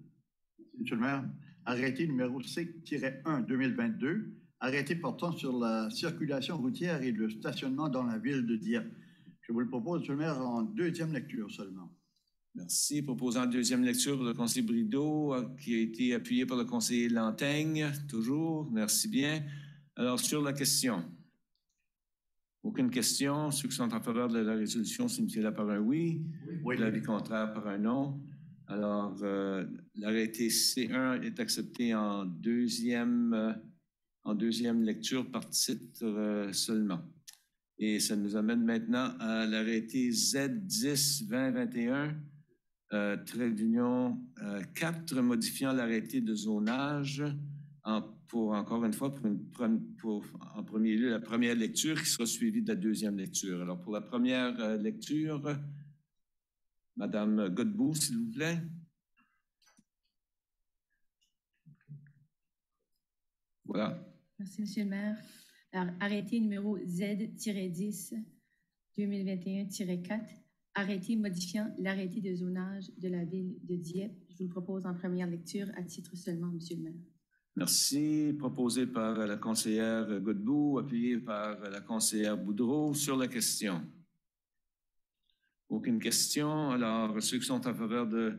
Monsieur le maire, arrêté numéro C-1 2022, arrêté portant sur la circulation routière et le stationnement dans la ville de Dieppe. Je vous le propose, Monsieur le maire, en deuxième lecture seulement. Merci. Proposé en deuxième lecture par le conseiller Brideau, qui a été appuyé par le conseiller Lantaigne, toujours. Merci bien. Alors, sur la question. Aucune question. Ceux qui sont en faveur de la résolution signifient par un oui. Oui. L'avis contraire par un non. Alors, l'arrêté C1 est accepté en deuxième lecture par titre seulement. Et ça nous amène maintenant à l'arrêté Z10-2021, trait d'union 4, modifiant l'arrêté de zonage encore une fois, pour en premier lieu, la première lecture qui sera suivie de la deuxième lecture. Alors, pour la première lecture, Mme Godbout, s'il vous plaît. Voilà. Merci, M. le maire. Alors, arrêté numéro Z-10-2021-4, arrêté modifiant l'arrêté de zonage de la ville de Dieppe. Je vous le propose en première lecture à titre seulement, M. le maire. Merci. Proposé par la conseillère Godbout, appuyé par la conseillère Boudreau. Sur la question. Aucune question. Alors, ceux qui sont en faveur de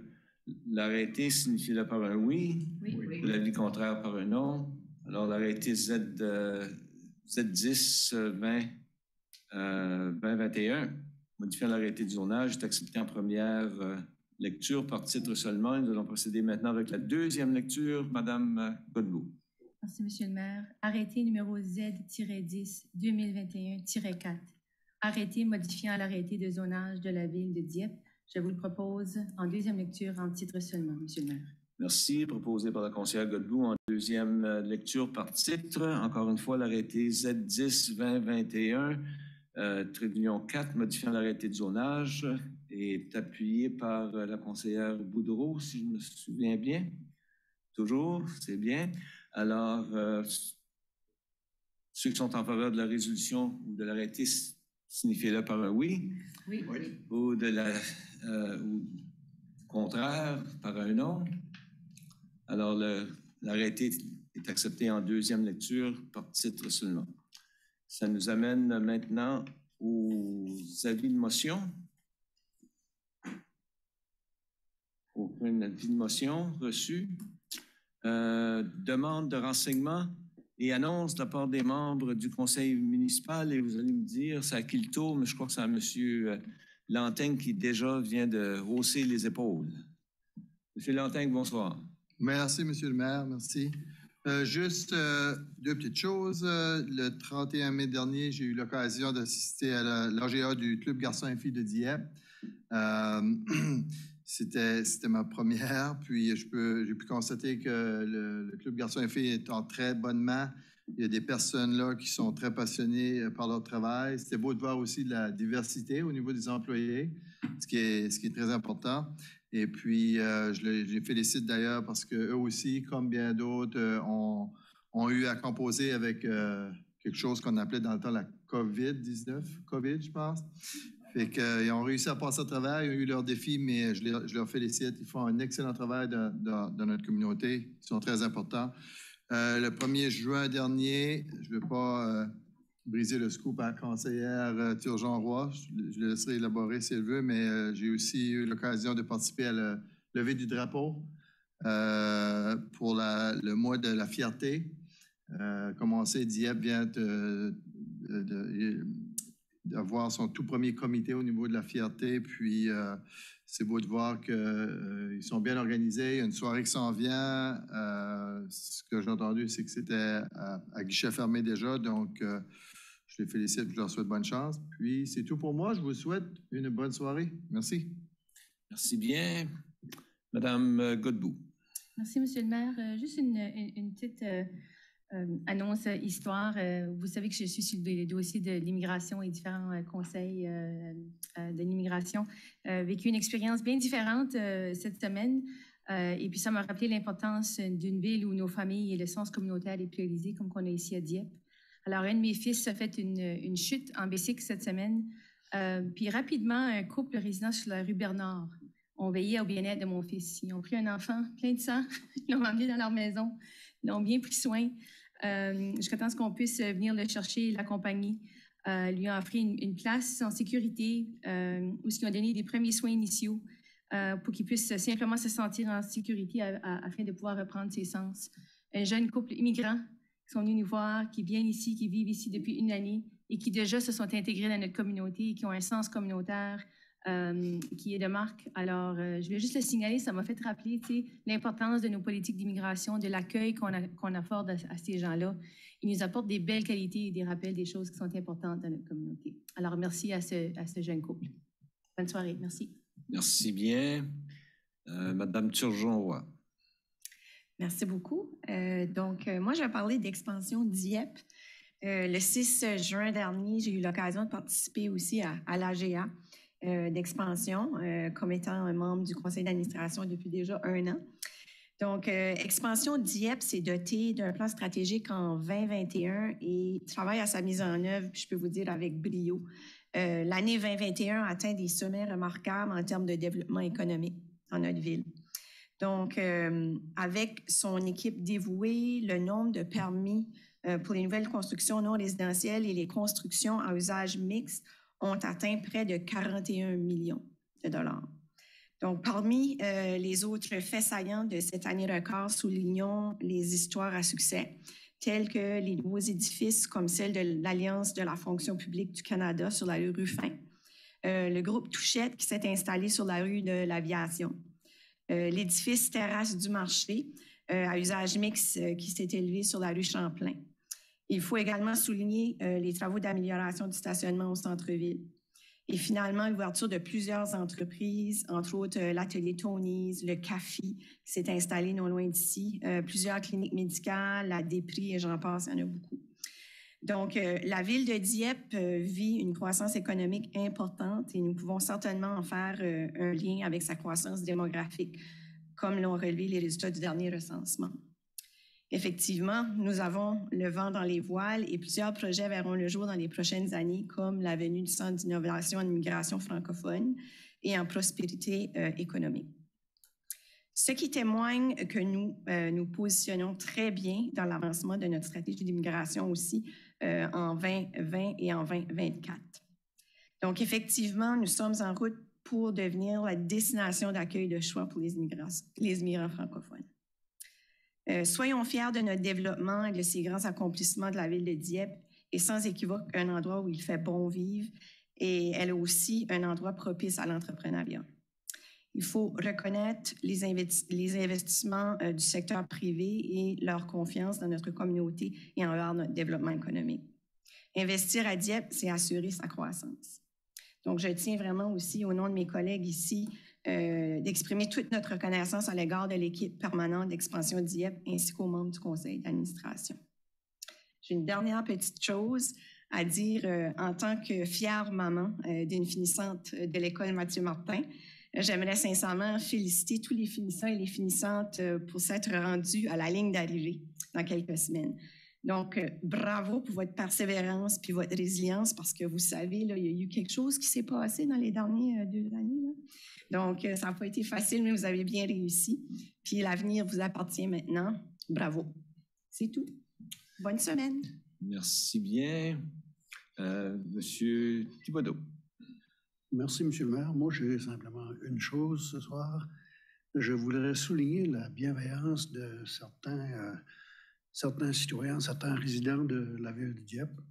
l'arrêté signifient par un oui. Oui. L'avis contraire par un non. Alors, l'arrêté Z10-2021, modifiant l'arrêté du zonage, est accepté en première lecture par titre seulement. Nous allons procéder maintenant avec la deuxième lecture. Madame Godbout. Merci, M. le maire. Arrêté numéro Z-10-2021-4. Arrêté modifiant l'arrêté de zonage de la ville de Dieppe. Je vous le propose en deuxième lecture en titre seulement, M. le maire. Merci. Proposé par la conseillère Godbout en deuxième lecture par titre. Encore une fois, l'arrêté Z10-2021, trait d'union 4, modifiant l'arrêté de zonage, est appuyé par la conseillère Boudreau, si je me souviens bien. Toujours, c'est bien. Alors, ceux qui sont en faveur de la résolution ou de l'arrêté signifient-le par un oui. Oui. Ou ou contraire par un non. Alors, l'arrêté est accepté en deuxième lecture par titre seulement. Ça nous amène maintenant aux avis de motion. Aucun avis de motion reçu. Demande de renseignement et annonce de la part des membres du conseil municipal. Et vous allez me dire, c'est à qui le tour, mais je crois que c'est à M. Lanteigne qui déjà vient de hausser les épaules. M. Lanteigne, bonsoir. Merci, Monsieur le maire. Merci. Juste deux petites choses. Le 31 mai dernier, j'ai eu l'occasion d'assister à l'AGA du Club Garçons et Filles de Dieppe. C'était ma première, puis j'ai pu constater que le Club Garçons et Filles est en très bonne main. Il y a des personnes là qui sont très passionnées par leur travail. C'était beau de voir aussi de la diversité au niveau des employés, ce qui est très important. Et puis, je les félicite d'ailleurs parce qu'eux aussi, comme bien d'autres, ont eu à composer avec quelque chose qu'on appelait dans le temps la COVID-19, je pense. Fait qu'ils ont réussi à passer à travers, ils ont eu leurs défis, mais je leur félicite. Ils font un excellent travail dans notre communauté. Ils sont très importants. Le 1er juin dernier, je ne veux pas briser le scoop à la conseillère Turgeon-Roy. Je le laisserai élaborer si elle veut, mais j'ai aussi eu l'occasion de participer à la levée du drapeau pour le mois de la fierté. Comme on sait, Dieppe vient d'avoir son tout premier comité au niveau de la fierté, puis c'est beau de voir qu'ils sont bien organisés. Il y a une soirée qui s'en vient. Ce que j'ai entendu, c'est que c'était à guichet fermé déjà, donc je les félicite, je leur souhaite bonne chance. Puis c'est tout pour moi. Je vous souhaite une bonne soirée. Merci. Merci bien. Madame Godbout. Merci, Monsieur le maire. Juste une petite annonce histoire. Vous savez que je suis sur le dossier de l'immigration et différents conseils de l'immigration. Vécu une expérience bien différente cette semaine. Et puis, ça m'a rappelé l'importance d'une ville où nos familles et le sens communautaire est priorisé, comme qu'on a ici à Dieppe. Alors, un de mes fils a fait une chute en bicycle cette semaine. Puis, rapidement, un couple résidant sur la rue Bernard ont veillé au bien-être de mon fils. Ils ont pris un enfant plein de sang, ils l'ont emmené dans leur maison, ils l'ont bien pris soin. Jusqu'à temps qu'on puisse venir le chercher, l'accompagner, lui offrir une place en sécurité, où ils ont donné des premiers soins initiaux pour qu'il puisse simplement se sentir en sécurité afin de pouvoir reprendre ses sens. Un jeune couple immigrant qui sont venus nous voir, qui viennent ici, qui vivent ici depuis une année et qui déjà se sont intégrés dans notre communauté et qui ont un sens communautaire qui est de marque. Alors, je voulais juste le signaler, ça m'a fait rappeler l'importance de nos politiques d'immigration, de l'accueil qu'on accorde à ces gens-là. Ils nous apportent des belles qualités et des rappels des choses qui sont importantes dans notre communauté. Alors, merci à ce jeune couple. Bonne soirée. Merci. Merci bien. Madame Turgeon-Roy. Merci beaucoup. Moi, je vais parler d'expansion Dieppe. Le 6 juin dernier, j'ai eu l'occasion de participer aussi à l'AGA d'expansion comme étant un membre du conseil d'administration depuis déjà 1 an. Donc, Expansion Dieppe s'est doté d'un plan stratégique en 2021 et travaille à sa mise en œuvre, puis je peux vous dire avec brio. L'année 2021 atteint des sommets remarquables en termes de développement économique dans notre ville. Donc, avec son équipe dévouée, le nombre de permis pour les nouvelles constructions non résidentielles et les constructions à usage mixte ont atteint près de 41 millions de dollars. Donc, parmi les autres faits saillants de cette année record, soulignons les histoires à succès, telles que les nouveaux édifices comme celle de l'Alliance de la fonction publique du Canada sur la rue Ruffin, le groupe Touchette qui s'est installé sur la rue de l'Aviation, l'édifice Terrasse du Marché à usage mixte qui s'est élevé sur la rue Champlain. Il faut également souligner les travaux d'amélioration du stationnement au centre-ville. Et finalement, l'ouverture de plusieurs entreprises, entre autres l'atelier Tony's, le CAFI, qui s'est installé non loin d'ici, plusieurs cliniques médicales, la DEPRI, et j'en passe, il y en a beaucoup. Donc, la ville de Dieppe vit une croissance économique importante et nous pouvons certainement en faire un lien avec sa croissance démographique, comme l'ont relevé les résultats du dernier recensement. Effectivement, nous avons le vent dans les voiles et plusieurs projets verront le jour dans les prochaines années, comme la venue du Centre d'innovation en immigration francophone et en prospérité économique. Ce qui témoigne que nous nous positionnons très bien dans l'avancement de notre stratégie d'immigration aussi en 2020 et en 2024. Donc, effectivement, nous sommes en route pour devenir la destination d'accueil de choix pour les immigrants francophones. Soyons fiers de notre développement et de ces grands accomplissements de la ville de Dieppe et sans équivoque un endroit où il fait bon vivre et elle est aussi un endroit propice à l'entrepreneuriat. Il faut reconnaître les investissements du secteur privé et leur confiance dans notre communauté et envers notre développement économique. Investir à Dieppe, c'est assurer sa croissance. Donc, je tiens vraiment aussi, au nom de mes collègues ici, d'exprimer toute notre reconnaissance à l'égard de l'équipe permanente d'expansion Dieppe ainsi qu'aux membres du conseil d'administration. J'ai une dernière petite chose à dire en tant que fière maman d'une finissante de l'école Mathieu Martin. J'aimerais sincèrement féliciter tous les finissants et les finissantes pour s'être rendus à la ligne d'arrivée dans quelques semaines. Donc, bravo pour votre persévérance puis votre résilience parce que vous savez, là, il y a eu quelque chose qui s'est passé dans les dernières 2 années. Là. Donc, ça n'a pas été facile, mais vous avez bien réussi. Puis l'avenir vous appartient maintenant. Bravo. C'est tout. Bonne semaine. Merci bien. Monsieur Thibodeau. Merci, Monsieur le maire. Moi, j'ai simplement une chose ce soir. Je voudrais souligner la bienveillance de certains citoyens, certains résidents de la ville de Dieppe.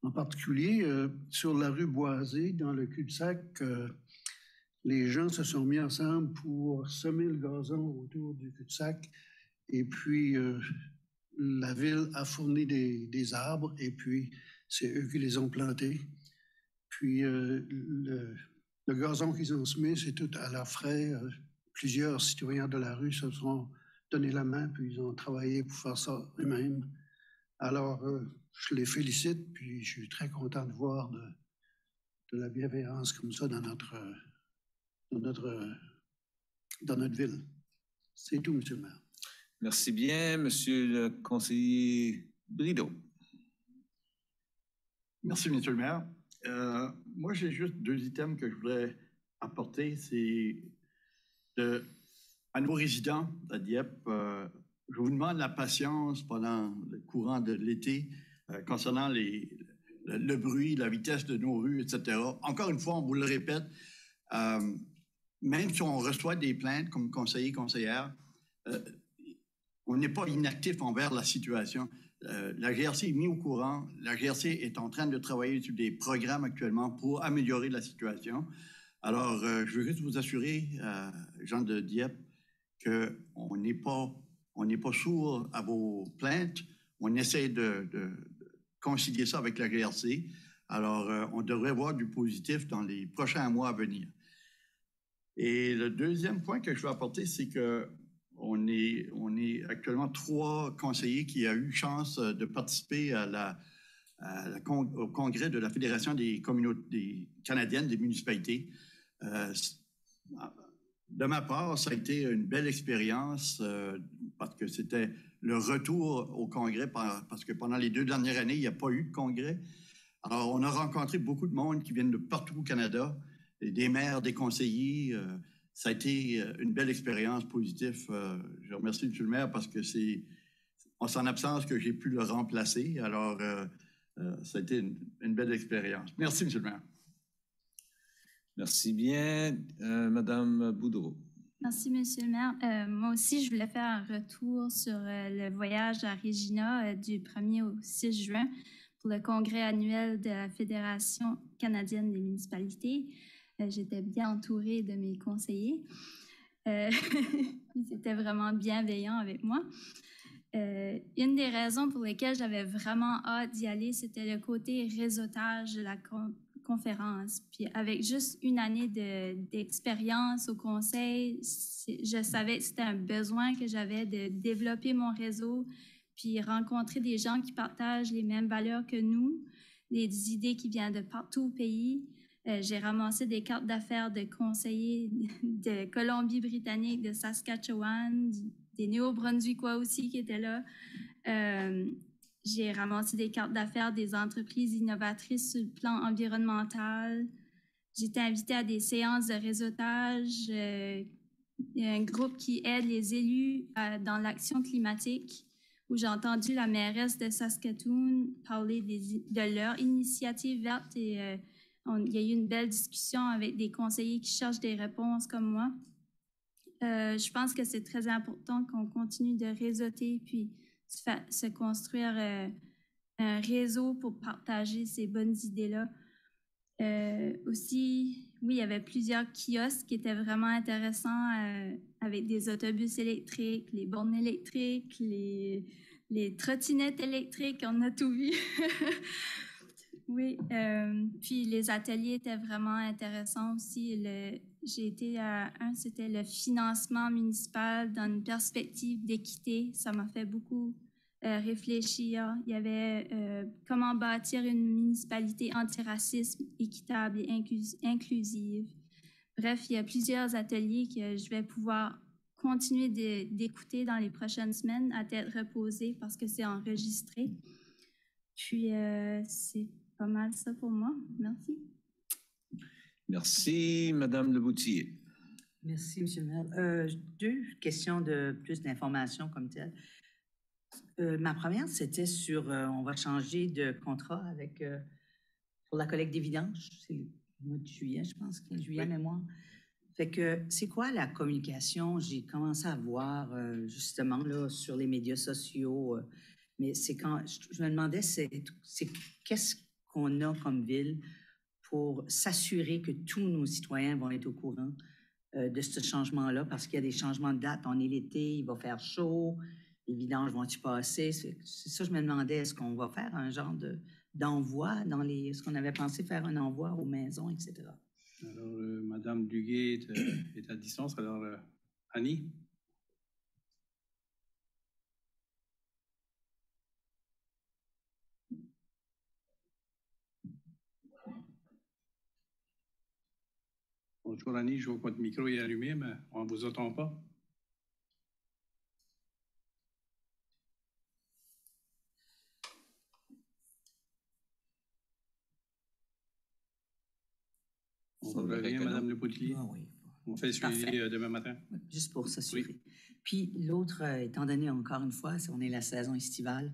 En particulier, sur la rue Boisée, dans le cul-de-sac, les gens se sont mis ensemble pour semer le gazon autour du cul-de-sac. Et puis, la ville a fourni des arbres et puis c'est eux qui les ont plantés. Puis, le gazon qu'ils ont semé, c'est tout à leurs frais. Plusieurs citoyens de la rue se sont donné la main, puis ils ont travaillé pour faire ça eux-mêmes. Alors, je les félicite, puis je suis très content de voir de la bienveillance comme ça dans notre ville. C'est tout, Monsieur le maire. Merci bien, Monsieur le conseiller Brideau. Merci, Monsieur le maire. Moi, j'ai juste 2 items que je voudrais apporter. C'est à nos résidents à Dieppe, je vous demande la patience pendant le courant de l'été concernant le bruit, la vitesse de nos rues, etc. Encore une fois, on vous le répète, même si on reçoit des plaintes comme conseiller, conseillère, on n'est pas inactif envers la situation. La GRC est mise au courant. La GRC est en train de travailler sur des programmes actuellement pour améliorer la situation. Alors, je veux juste vous assurer, gens de Dieppe, qu'on n'est pas sourd à vos plaintes. On essaie de concilier ça avec la GRC. Alors, on devrait voir du positif dans les prochains mois à venir. Et le deuxième point que je veux apporter, c'est que on est actuellement 3 conseillers qui ont eu chance de participer au congrès de la Fédération des communautés canadiennes des municipalités. De ma part, ça a été une belle expérience parce que c'était le retour au congrès parce que pendant les 2 dernières années, il n'y a pas eu de congrès. Alors, on a rencontré beaucoup de monde qui viennent de partout au Canada, des maires, des conseillers. Ça a été une belle expérience positive. Je remercie M. le maire parce que c'est en son absence que j'ai pu le remplacer. Alors, ça a été une belle expérience. Merci, M. le maire. Merci bien. Madame Boudreau. Merci, Monsieur le maire. Moi aussi, je voulais faire un retour sur le voyage à Regina du 1er au 6 juin pour le congrès annuel de la Fédération canadienne des municipalités. J'étais bien entourée de mes conseillers. Ils étaient vraiment bienveillants avec moi. Une des raisons pour lesquelles j'avais vraiment hâte d'y aller, c'était le côté réseautage de la conférence. Puis avec juste une année d'expérience au conseil, je savais que c'était un besoin que j'avais de développer mon réseau, puis rencontrer des gens qui partagent les mêmes valeurs que nous, des idées qui viennent de partout au pays. J'ai ramassé des cartes d'affaires de conseillers de Colombie-Britannique, de Saskatchewan, des Néo-Brunswickois aussi qui étaient là. J'ai ramassé des cartes d'affaires des entreprises innovatrices sur le plan environnemental. J'ai été invitée à des séances de réseautage. Il y a un groupe qui aide les élus dans l'action climatique, où j'ai entendu la mairesse de Saskatoon parler de leur initiative verte et il y a eu une belle discussion avec des conseillers qui cherchent des réponses comme moi. Je pense que c'est très important qu'on continue de réseauter puis se construire un réseau pour partager ces bonnes idées-là. Aussi, oui, il y avait plusieurs kiosques qui étaient vraiment intéressants avec des autobus électriques, les bornes électriques, les trottinettes électriques, on a tout vu. Oui, puis les ateliers étaient vraiment intéressants aussi. J'ai été à un, c'était le financement municipal dans une perspective d'équité. Ça m'a fait beaucoup réfléchir. Il y avait comment bâtir une municipalité antiracisme, équitable et inclusive. Bref, il y a plusieurs ateliers que je vais pouvoir continuer d'écouter dans les prochaines semaines à tête reposée parce que c'est enregistré. Puis, c'est pas mal ça pour moi. Merci. Merci, Madame Leboutillier. Merci, M. le maire. Deux questions de plus d'informations comme telle. Ma première, c'était sur, on va changer de contrat avec, pour la collecte des vidanges. C'est le mois de juillet, je pense, 15 juillet, mémoire. Fait que, c'est quoi la communication? J'ai commencé à voir, justement, là, sur les médias sociaux, mais c'est quand, je me demandais, c'est qu'est-ce qu'on a comme ville pour s'assurer que tous nos citoyens vont être au courant de ce changement-là, parce qu'il y a des changements de date. On est l'été, il va faire chaud, les vidanges vont-ils passer? C'est ça, je me demandais, est-ce qu'on va faire un genre d'envoi dans les... Est-ce qu'on avait pensé faire un envoi aux maisons, etc.? Alors, Madame Duguay est à distance. Alors, Annie? Bonjour Annie, je vois que votre micro est allumé, mais on ne vous entend pas. On revient, Madame Leboutillier. Ah oui. On fait suivi demain matin. Juste pour s'assurer. Oui. Puis l'autre, étant donné encore une fois, on est la saison estivale,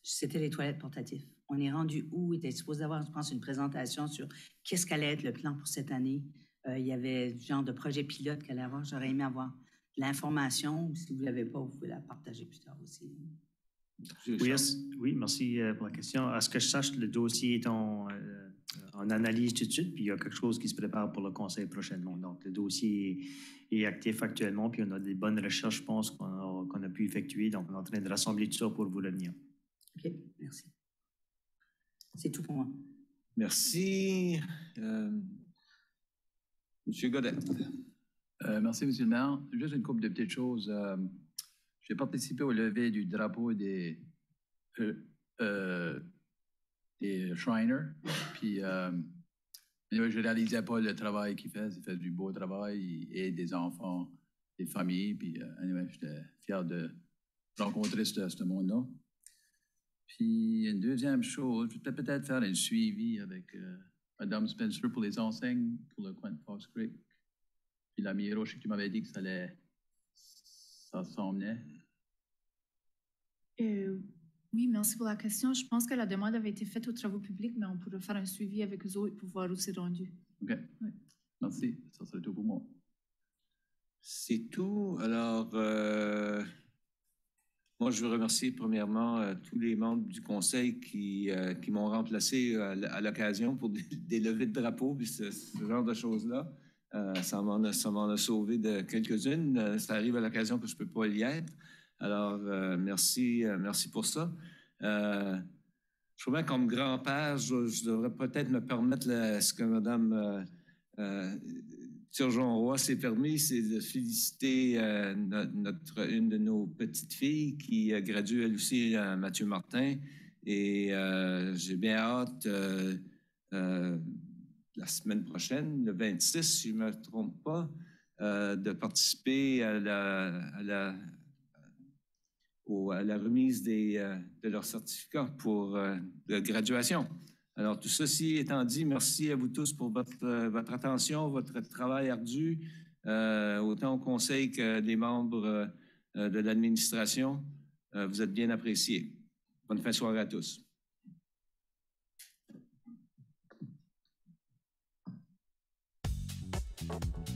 c'était les toilettes portatives. On est rendu où? Il était supposé avoir, je pense, une présentation sur qu'est-ce qu'allait être le plan pour cette année. Il y avait le genre de projet pilote qu'elle allait avoir. J'aurais aimé avoir de l'information. Si vous ne l'avez pas, vous pouvez la partager plus tard aussi. Oui, merci pour la question. À ce que je sache, le dossier est en analyse tout de suite, puis il y a quelque chose qui se prépare pour le conseil prochainement. Donc, le dossier est actif actuellement, puis on a des bonnes recherches, je pense, qu'on a pu effectuer. Donc, on est en train de rassembler tout ça pour vous revenir. OK, merci. C'est tout pour moi. Merci. Monsieur Godet. Merci, M. le maire. Juste une couple de petites choses. J'ai participé au lever du drapeau des Shriners. Puis, je ne réalisais pas le travail qu'ils font. Ils font du beau travail. Ils aident des enfants, des familles. Puis, j'étais fier de rencontrer ce monde-là. Puis, une deuxième chose, je vais peut-être faire un suivi avec Mme Spencer pour les enseignes, pour le coin de Fox Creek. Puis, la Miro, je sais que tu m'avais dit que ça s'en venait. Oui, merci pour la question. Je pense que la demande avait été faite aux travaux publics, mais on pourrait faire un suivi avec eux autres pour voir où c'est rendu. OK. Oui. Merci. Ça serait tout pour moi. C'est tout. Alors, moi, je veux remercier premièrement tous les membres du conseil qui m'ont remplacé à l'occasion pour des levées de drapeau, puis ce genre de choses-là. Ça m'en a sauvé de quelques-unes. Ça arrive à l'occasion que je ne peux pas y être. Alors, merci pour ça. Je trouve bien comme grand-père, je devrais peut-être me permettre ce que Mme Turgeon-Roy s'est permis, c'est de féliciter une de nos petites filles qui gradue elle aussi à Mathieu Martin. Et j'ai bien hâte la semaine prochaine, le 26, si je ne me trompe pas, de participer à la remise de leur certificat pour de graduation. Alors, tout ceci étant dit, merci à vous tous pour votre attention, votre travail ardu, autant au conseil que des membres de l'administration. Vous êtes bien appréciés. Bonne fin de soirée à tous. Merci.